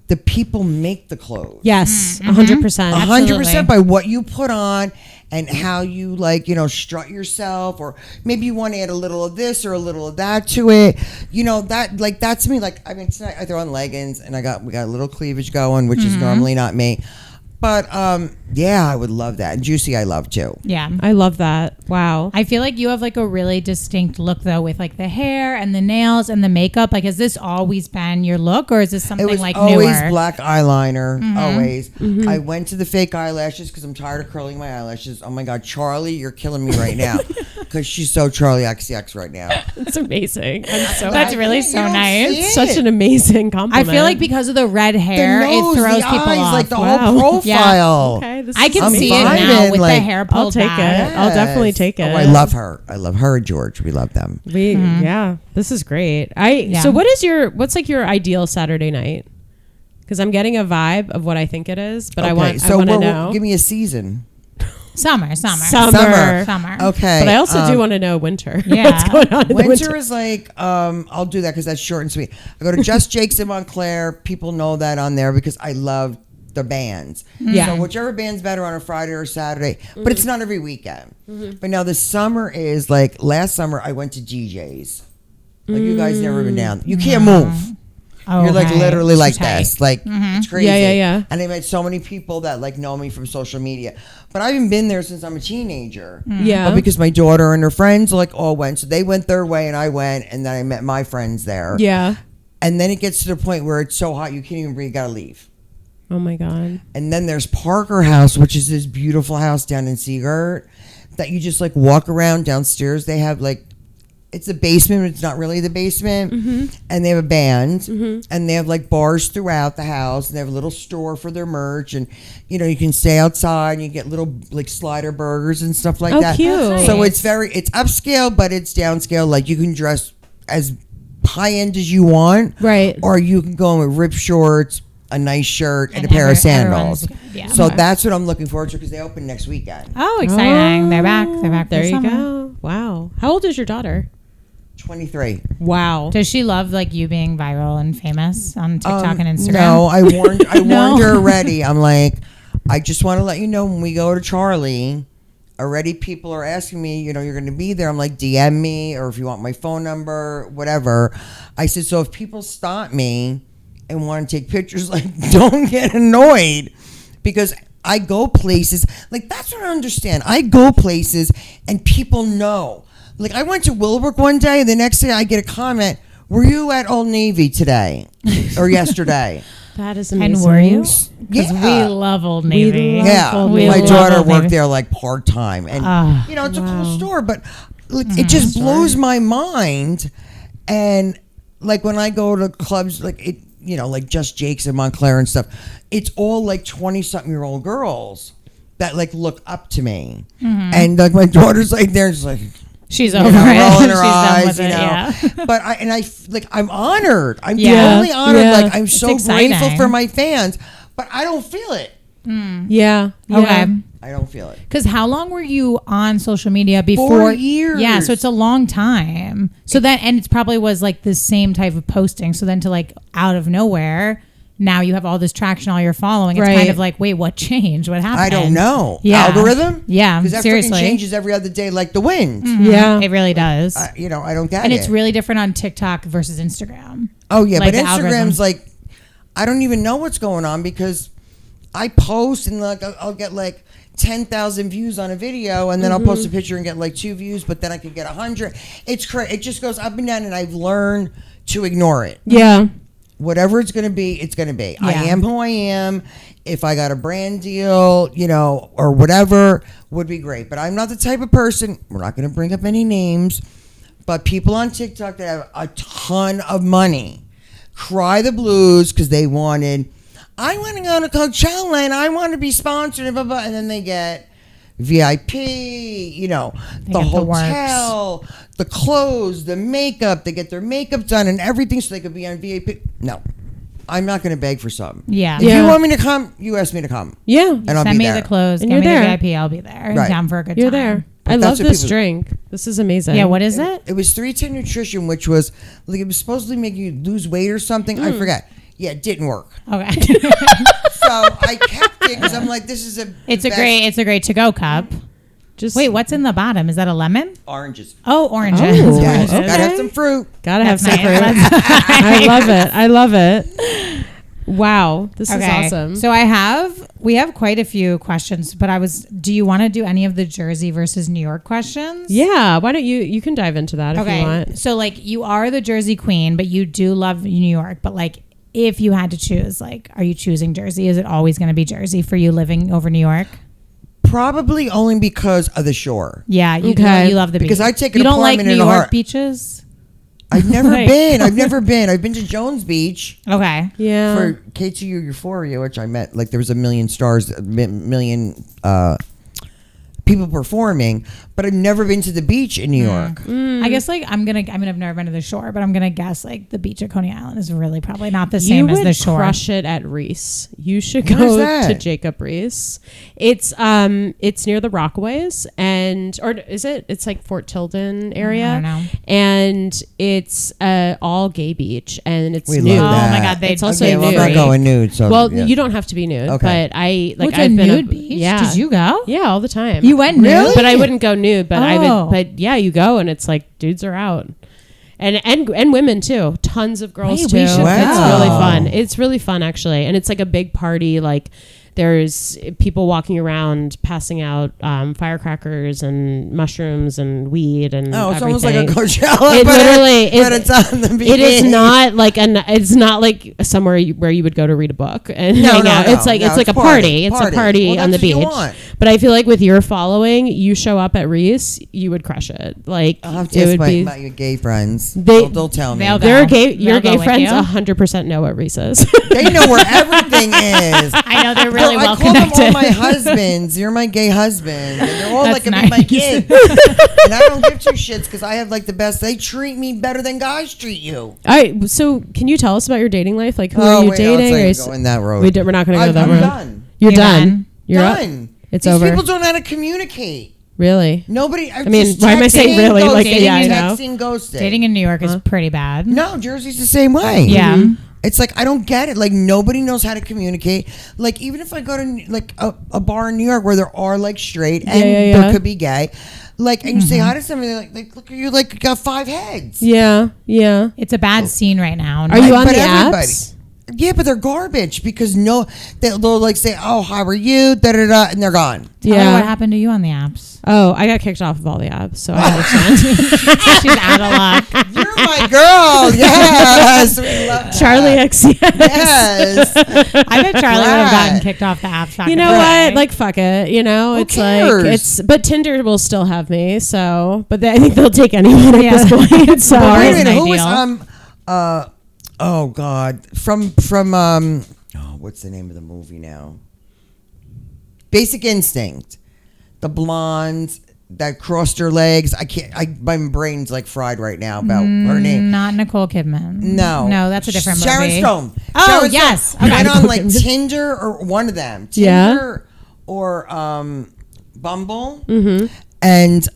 the people make the clothes. Yes, 100%. 100% by what you put on and how you like, strut yourself, or maybe you want to add a little of this or a little of that to it. That like that's me. Like, I mean, tonight I throw on leggings and we got a little cleavage going, which is normally not me. But yeah, I would love that. And juicy, I love too. Yeah, I love that. Wow. I feel like you have like a really distinct look though, with like the hair and the nails and the makeup. Like, has this always been your look, or is this something It was like always newer? black eyeliner. Always. I went to the fake eyelashes because I'm tired of curling my eyelashes. Oh my God, Charlie, you're killing me right now because she's so Charlie XCX right now. That's amazing. That's really so nice. Such an amazing compliment. I feel like because of the red hair, nose, it throws the people eyes, off. like the Wow. whole profile. Okay, I can I'm see it vibing, now with the like, hair pulled I'll take back. it. I'll definitely take it. Oh, I love her. I love her and George. We love them. Yeah, this is great. So what's like your ideal Saturday night? Because I'm getting a vibe of what I think it is, but I want to know. Give me a season. Summer. Okay. But I also do want to know winter. Yeah. What's going on in the Winter is like, I'll do that because that's short and sweet. I go to Just Jake's in Montclair. People know that on there because I love the bands. Yeah. So whichever band's better on a Friday or Saturday, but it's not every weekend. But now the summer is like, last summer I went to DJ's. Like, you guys never been down. You can't move. Oh, You're like literally like tight. this. Like, it's crazy. Yeah. And I met so many people that like know me from social media. But I haven't been there since I'm a teenager. Yeah. But because my daughter and her friends like all went. So they went their way and I went, and then I met my friends there. Yeah. And then it gets to the point where it's so hot you can't even breathe, you gotta leave. Oh my God. And then there's Parker House, which is this beautiful house down in Seagirt that you just like walk around downstairs. They have like, it's a basement, but it's not really the basement. And they have a band, and they have like bars throughout the house, and they have a little store for their merch, and you can stay outside and you get little like slider burgers and stuff like that. Cute. So it's upscale, but it's downscale. Like, you can dress as high end as you want, Right. Or you can go in with ripped shorts, a nice shirt, and a pair of sandals. So that's what I'm looking forward to because they open next weekend. Oh, exciting. They're back. There this you summer. go. Wow. How old is your daughter? 23. Wow. Does she love like you being viral and famous on TikTok and Instagram? No, I warned her already. I'm like, I just want to let you know when we go to Charlie, already people are asking me, you're going to be there. I'm like, DM me, or if you want my phone number, whatever. I said, so if people stop me and want to take pictures, like, don't get annoyed, because I go places. Like, that's what I understand. I go places and people know. Like, I went to Willowbrook one day, and the next day I get a comment, were you at Old Navy today or yesterday? That is amazing. And were you? Yeah. Because we love Old Navy. My daughter worked there like part-time, and it's a cool store, but like, it just blows my mind. And like, when I go to clubs, like it, like Just Jake's in Montclair and stuff, it's all like 20-something-year-old girls that like look up to me. And like, my daughter's like there, just like, she's over it. Rolling her She's eyes, done with it. But I'm honored. I'm totally honored. Yeah. Like, I'm so grateful for my fans, but I don't feel it. Yeah. Okay. I don't feel it. Because how long were you on social media before? 4 years. Yeah, so it's a long time. So then, and it probably was like the same type of posting. So then to like out of nowhere, now you have all this traction, all your following. It's kind of like, wait, what changed? What happened? I don't know. Yeah. Algorithm? Yeah, Because that seriously. freaking changes every other day like the wind. Yeah. It really does. I don't get it. And it's really different on TikTok versus Instagram. Oh, yeah. like But the algorithm. Instagram's like, I don't even know what's going on because I post and like I'll get like 10,000 views on a video, and then I'll post a picture and get like 2 views, but then I could get 100. It's crazy. It just goes up and down, and I've learned to ignore it. Yeah. Whatever it's going to be, it's going to be. Yeah. I am who I am. If I got a brand deal, or whatever, would be great. But I'm not the type of person, we're not going to bring up any names, but people on TikTok that have a ton of money cry the blues because they wanted, I want to go to Coachella and I want to be sponsored, and blah, blah, and then they get VIP, the hotel, the clothes, the makeup. They get their makeup done and everything so they could be on VIP. No, I'm not going to beg for something. Yeah. If you want me to come, you ask me to come. Yeah. And I'll Send be me there. the clothes. And Get me you're the there. VIP. I'll be there. Right. Down for a good time. You're there. But I love that's what this people- drink. This is amazing. Yeah. What is it? It was 310 Nutrition, which was like, it was supposed to make you lose weight or something. I forget. Yeah, it didn't work. Okay. So I kept it because I'm like, this is It's a great to-go cup. Just Wait, what's in the bottom? Is that a lemon? Oranges. Oh, oranges. Oh, Yes, okay. gotta have some fruit. Gotta have That's some nice. fruit. I love it. I love it. Wow, this is awesome. So we have quite a few questions, but do you want to do any of the Jersey versus New York questions? Yeah, why don't you can dive into that if you want. So like you are the JerZ Queen, but you do love New York, but like if you had to choose, like, are you choosing Jersey? Is it always going to be Jersey for you living over New York? Probably only because of the shore. Yeah, you love the beach. Because I take an you don't like apartment New in a York heart. beaches? I've never been. I've been to Jones Beach. Okay. Yeah. For K2 Euphoria, which I met, like there was a million stars, million people performing, but I've never been to the beach in New York. I guess like I've never been to the shore, but I'm gonna guess like the beach at Coney Island is really probably not the same as the shore. You would crush it at Reese. You should go to Jacob Reese. It's near the Rockaways or is it? It's like Fort Tilden area. I don't know. And it's all gay beach, and it's We nude. love that. Oh my God, it's also well, nude. I'm not going nude. So Well, yeah. you don't have to be nude, Okay. but I've a been nude beach. Yeah. Did you go? Yeah, all the time. You went nude? Really? But I wouldn't go nude. But I Oh. would. But yeah, you go, and it's like dudes are out, and women too. Tons of girls Wait, too. we It's should really go. fun. It's really fun actually, and it's like a big party. Like there's people walking around passing out firecrackers and mushrooms and weed and Oh, it's everything. almost like a Coachella. It but literally but it's on the beach. It is not like it's not like somewhere where you would go to read a book and No, hang no, out. no, It's like no, it's like it's a party. party. It's a party Well, on the that's what you beach. want. But I feel like with your following, you show up at Reese, you would crush it. Like I'll have to it ask would be. my gay friends. They- They'll tell me. They'll go. Your They'll go gay with friends you? 100% know what Reese is. They know where everything is. I know they're really No, well I call connected. them all my husbands. You're my gay husband. And they're all That's like, be my nice. kids. And I don't give two shits because I have like the best. They treat me better than guys treat you. All right. So can you tell us about your dating life? Like who Oh, are you wait, dating? Or go in that road. we're not going to go that I'm road. done. You're You're done. done? You're Done. It's These over. people don't know how to communicate. Really? Nobody. I mean, why am I saying really? Like, yeah, I know. Texting, ghosting. Dating in New York is pretty bad. No, Jersey's the same way. Yeah. It's like I don't get it. Like nobody knows how to communicate. Like even if I go to like a bar in New York where there are like straight and there could be gay, like and you say hi to somebody, they're like look at you, like you got 5 heads. Yeah. Yeah. It's a bad scene right now. Are you on But the everybody- apps? Yeah, but they're garbage because they'll like say, "Oh, how are you?" Da da da, and they're gone. Tell me what happened to you on the apps. Oh, I got kicked off of all the apps, so I understand. She's out of luck. You're my girl. Yes, we love that. Charlie XCS. Yes. I bet Charlie would have gotten Right. kicked off the apps. back You in know the what? day. Like, fuck it. You know, Who it's cares? like but Tinder will still have me. So, but I think they'll take anyone at this point. So, But wait a Isn't minute, who was ideal. oh God, from what's the name of the movie now? Basic Instinct. The blonde that crossed her legs. My brain's like fried right now about her name. Not Nicole Kidman. No, that's a different Sharon movie. Stone. Oh, Sharon yes. Stone. Okay. Went on like Tinder or one of them. Yeah. Tinder or Bumble. Mm-hmm. And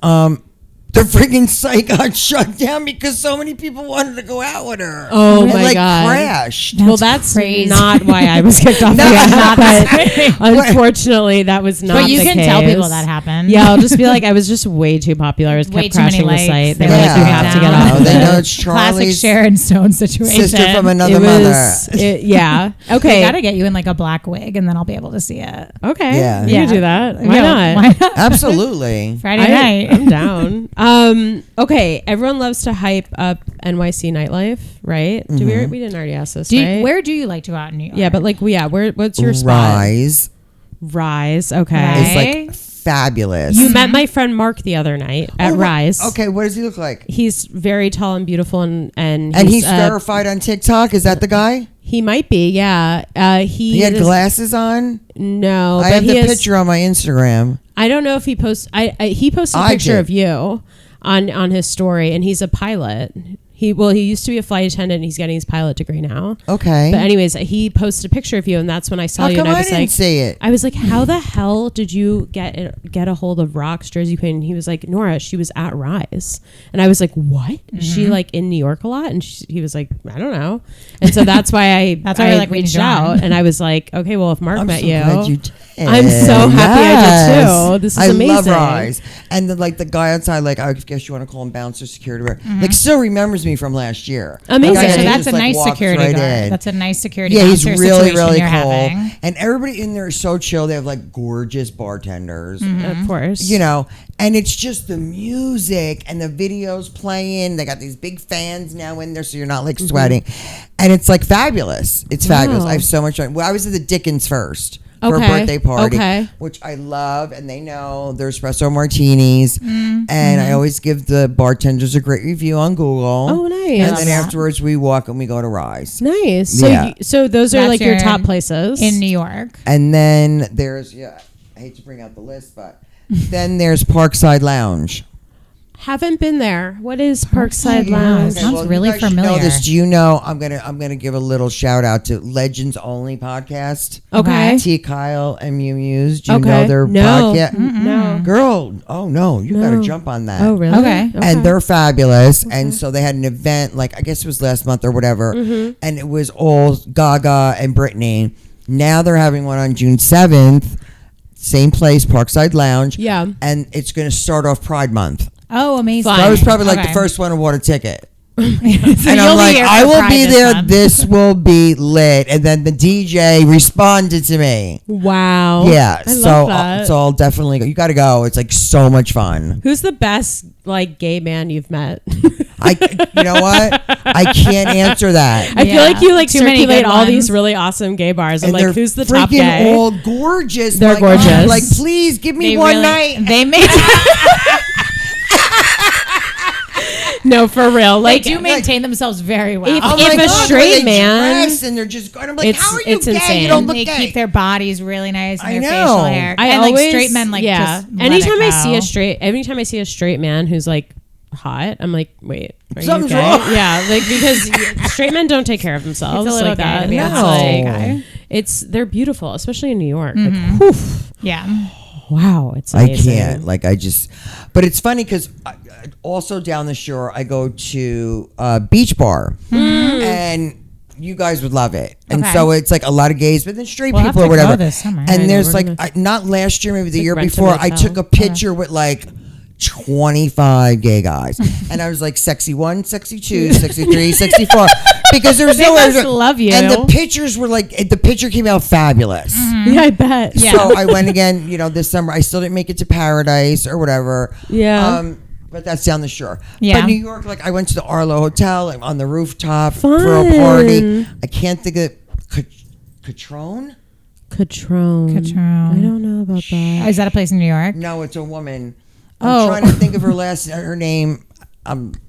the freaking site got shut down because so many people wanted to go out with her. Oh, and, my like, God. crashed. well, that's crazy. not why I was kicked off the app. But unfortunately, that was not. But you the can tell case. people that happened. Yeah, I'll just be like, I was just way too popular. I was Way kept too many crashing the likes. site. They They were like, were you taking have to it get down. off. Oh, of they know it. it's Classic Charlie's Sharon Stone situation. sister from another It mother. was, yeah. I Okay. gotta get you in like a black wig, and then I'll be able to see it. Okay. Yeah. You can do that. Why Yeah, not? Why not? Absolutely. Friday night. I'm down. Okay. Everyone loves to hype up NYC nightlife, right? We didn't already ask this, right? Where do you like to go out in New York? Yeah, but like, what's your spot? Rise. Okay. Right. It's like fabulous. You met my friend Mark the other night at Rise. Okay, what does he look like? He's very tall and beautiful, and He's verified on TikTok. Is that the guy? he might be, yeah. He had glasses on. No, I but have he the has, picture on my Instagram. I don't know if he posts. He posted a I picture did. of you on his story, and he's a pilot. He used to be a flight attendant. And he's getting his pilot degree now. Okay. But anyways, he posted a picture of you, and that's when I saw you. How come and I didn't see it? I was like, how the hell did you get a hold of Rox JerZ Queen? And he was like, Nora, she was at Rise. And I was like, what? Is she like in New York a lot? And he was like, I don't know. And so that's why I reached out, and I was like, okay, well, if Mark met you, I'm so happy I did too. This is amazing. I love Rise. And the guy outside, like, I guess you want to call him bouncer, security, like, still remembers me from last year. Amazing. Okay, so that's a nice security guard. That's a nice security guard. Yeah, he's really, really cool. Having. And everybody in there is so chill. They have like gorgeous bartenders. Of course. You know, and it's just the music and the videos playing. They got these big fans now in there, so you're not like sweating. And it's like fabulous. It's fabulous. I have so much fun. Well, I was at the Dickens first. For a birthday party, which I love, and they know their espresso martinis, and I always give the bartenders a great review on Google. Oh, nice! And then afterwards, we walk and we go to Rise. Nice. So, so those are like your top places in New York. And then there's I hate to bring out the list, but then there's Parkside Lounge. Haven't been there. What is Parkside Lounge? Okay, sounds really familiar. Do you know? I'm gonna give a little shout out to Legends Only podcast. Okay. T. Kyle and Mew Muse. Do you know their podcast? No. Girl. Oh no, you gotta jump on that. Oh really? Okay. And they're fabulous. And so they had an event, like I guess it was last month or whatever, and it was all Gaga and Britney. Now they're having one on June 7th. Same place, Parkside Lounge. Yeah. And it's gonna start off Pride Month. Oh, amazing. So I was probably like the first one to want a ticket. So and I'm like, I will be there. This will be lit. And then the DJ responded to me. Wow. Yeah. I love that. So I'll definitely go. You got to go. It's like so much fun. Who's the best like gay man you've met? You know what? I can't answer that. I feel like you like circulate all these really awesome gay bars. I'm like, who's the top gay? They're all gorgeous. They're gorgeous. God, like, please give me one night. They made. No, for real. Like, they do maintain themselves very well. If a straight man, and they're just going, I'm like, how are you gay? Insane. You don't look they gay. keep their bodies really nice and I their know. facial hair. And like straight men, like just anytime I see a straight man who's like hot, I'm like, wait, are Something's you gay? wrong. Yeah, like because straight men don't take care of themselves it's a little like that. gay, No. They're beautiful, especially in New York. Like, woof. Yeah. Wow, it's amazing. I can't. Like, but it's funny because also down the shore, I go to Beach Bar, and you guys would love it. And so it's like a lot of gays, but then straight people or whatever. This summer. And there's like, not last year, maybe the year before, I took a picture with like 25 gay guys, and I was like sexy 1, sexy 2, sexy 3, sexy 4, because there's they must love you. And the pictures were like, the picture came out fabulous. Yeah, I bet. So I went again, this summer. I still didn't make it to Paradise or whatever. Yeah. But that's down the shore. Yeah. But New York, like I went to the Arlo Hotel, like, on the rooftop for a party. I can't think of Catrone. I don't know about that. Is that a place in New York? No, it's a woman. I'm trying to think of her name.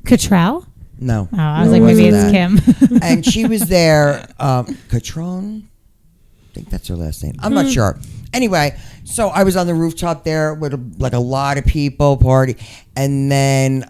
Cottrell? No. Oh, I was like, maybe it's Kim. And she was there. Catrone? I think that's her last name. I'm not sure. Anyway, so I was on the rooftop there with like a lot of people party. And then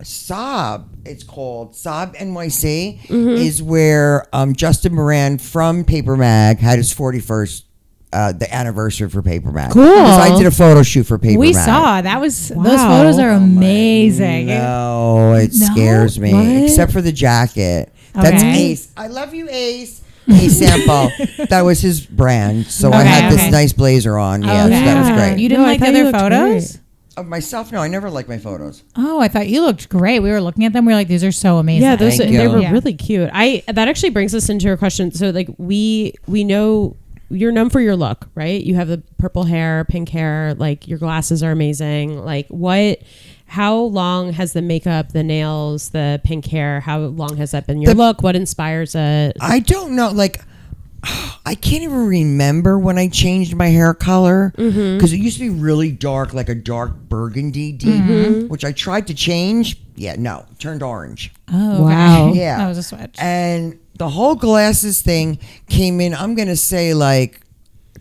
Sob, it's called Sob NYC, is where Justin Moran from Paper Mag had his 41st the anniversary for Paper Mag. Cool. So I did a photo shoot for Paper Mag. We saw that was those photos are amazing. No, it scares me. What? Except for the jacket. That's Ace. I love you, Ace. Ace Sample. That was his brand. So I had this nice blazer on. Yeah, so that was great. You didn't like the other photos? Of myself? No, I never like my photos. Oh, I thought you looked great. We were looking at them. We were like, these are so amazing. Yeah, they were really cute. That actually brings us into a question. So like we know you're known for your look, right? You have the purple hair, pink hair, like your glasses are amazing. Like how long has the makeup, the nails, the pink hair, how long has that been your look? What inspires it? I don't know. Like, I can't even remember when I changed my hair color because it used to be really dark, like a dark burgundy deep, which I tried to change. Yeah, no, turned orange. Oh, wow. Okay. Yeah. That was a switch. And the whole glasses thing came in, I'm going to say like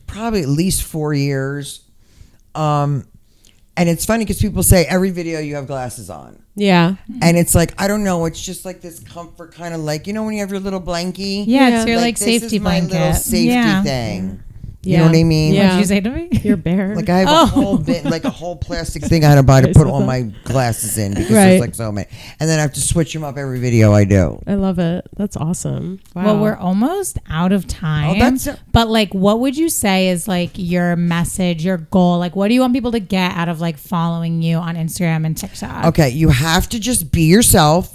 probably at least 4 years. And it's funny because people say every video you have glasses on. Yeah. And it's like, I don't know. It's just like this comfort kind of like, you know, when you have your little blankie? Yeah, it's your like this safety is my blanket. little safety Yeah. thing. You Yeah. know what I mean? Yeah. What did you say to me? You're bare. Like I have a whole bit, like a whole plastic thing I had to buy to put all my glasses in because Right. there's like so many. And then I have to switch them up every video I do. I love it. That's awesome. Wow. Well, we're almost out of time. Oh, that's but like, what would you say is like your message, your goal? Like, what do you want people to get out of like following you on Instagram and TikTok? Okay, you have to just be yourself,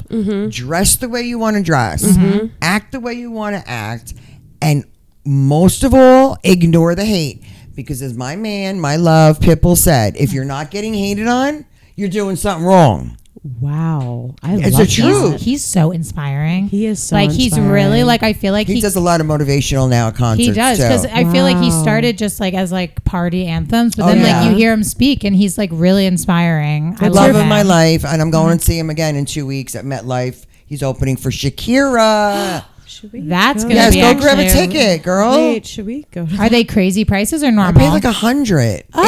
dress the way you want to dress, act the way you want to act, and most of all, ignore the hate. Because as my man, my love, Pitbull said, if you're not getting hated on, you're doing something wrong. Wow. It's love the truth. He's so inspiring. He is so like he's inspiring. really like I feel like He does a lot of motivational now at concerts. he does because too. I feel like he Wow. started just like as like party anthems, but Oh, then yeah. like you hear him speak and he's like really inspiring. I Love love of my him. life, and I'm going to see him again in 2 weeks at MetLife. He's opening for Shakira. Should we That's go? gonna Yes, be go grab a actually- ticket, girl. Wait, should we go? Are they crazy prices or I normal? paid like 100, Oh.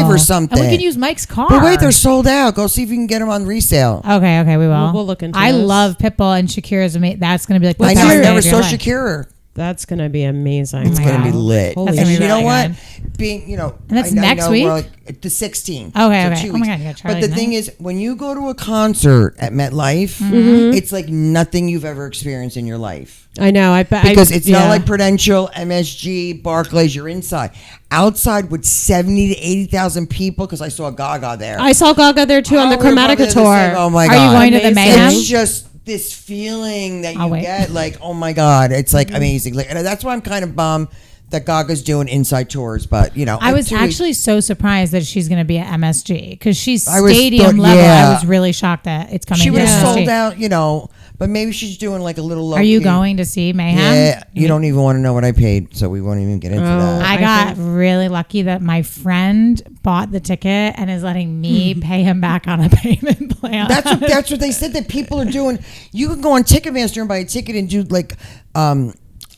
85 or something. And we can use Mike's car. But wait, they're sold out. Go see if you can get them on resale. Okay, we will. We'll look into I this. love Pitbull and Shakira's amazing. That's gonna be like I the know. I best never day of saw your life. Shakira. That's gonna be amazing. It's my gonna be God. lit. Holy That's And gonna be you know really what? good. Being, you know, And that's I next know week? we're like the 16th. Okay, so 2 okay. Oh my weeks. God, you gotta try But the right thing now. is, when you go to a concert at MetLife, Mm-hmm. it's like nothing you've ever experienced in your life. I know. I bet Because it's not like Prudential, MSG, Barclays. You're inside. Outside with 70 to 80,000 people. Because I saw Gaga there. I saw Gaga there too on the Oh, we were Chromatica probably the tour. same- Oh my Are god! you going to the Amazing. Mayhem? It's just this feeling that I'll you wait. get, like, oh my god, it's like amazing. Like, and that's why I'm kind of bummed that Gaga's doing inside tours. But you know, I in was 2 weeks- actually so surprised that she's going to be at MSG because she's I was stadium thought- level. yeah. I was really shocked that it's coming she to would have MSG. sold out, you know. But maybe she's doing like a little. Low Are you key. going to see Mayhem? Yeah, you don't even want to know what I paid, so we won't even get into that. I got really lucky that my friend bought the ticket and is letting me pay him back on a payment plan. That's what they said that people are doing. You can go on Ticketmaster and buy a ticket and do like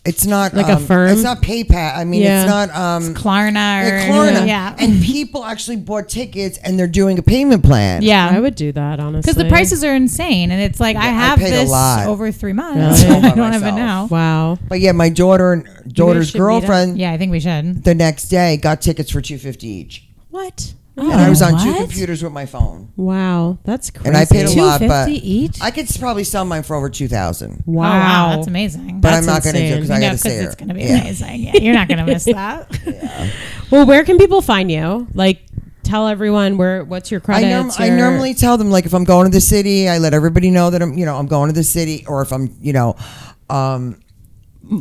it's not Like a firm? It's not PayPal. I mean, Yeah. it's not Klarna or Klarna. yeah. And people actually bought tickets and they're doing a payment plan. Yeah. I would do that honestly. Because the prices are insane, and it's like I I have paid a this lot. over 3 months. Really? I don't have it now. Wow. But yeah, my daughter's should meet girlfriend Yeah, I think we should. the next day got tickets for $250 each. What? And I was on 2 what? computers with my phone. Wow. That's crazy. And I paid a lot, but $250 each. I could probably sell mine for over $2,000. Oh, wow, that's amazing. But That's I'm not going to do it because insane. I No, got to see her. it's going to be Yeah. amazing. Yeah, you're not going to miss that. Well, where can people find you? Like, tell everyone what's your credits. I normally tell them, like, if I'm going to the city, I let everybody know that I'm going to the city, or if I'm,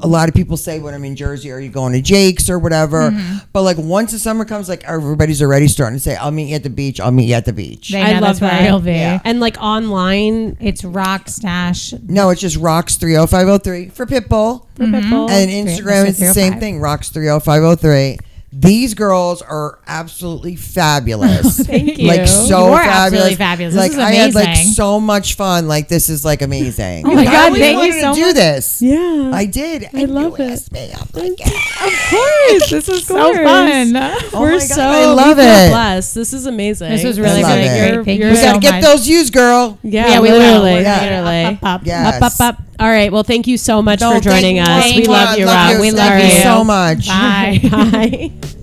a lot of people say when I'm in Jersey, are you going to Jake's or whatever? But like once the summer comes, like everybody's already starting to say, I'll meet you at the beach. I'll meet you at the beach. They I know love that's where that. you'll be. Yeah. And like online It's Rock Stash. No, it's just Rox 30503 for Pitbull. for Pitbull. And Instagram is the same thing, Rox 30503. These girls are absolutely fabulous. Thank you. Like so You are fabulous. absolutely fabulous. This Like is I had like amazing. so much fun. Like this is like amazing. Oh my I God, always thank you wanted so to do much. this. Yeah. I did. I love you it. asked me. I'm like, yeah. Of course. This is So fun. Oh We're my God, so I love we feel it. blessed. This is amazing. This was I really, love really it. great. Thank you We so gotta get much. those views, girl. Yeah, we will. literally. We're gonna Literally. up, up, up. Yes. Up, up, up. All right. Well, thank you so much No, for thank joining you. us. Thank We you. love you, Love Rob. you. We Thank love you you so much. Bye. Bye.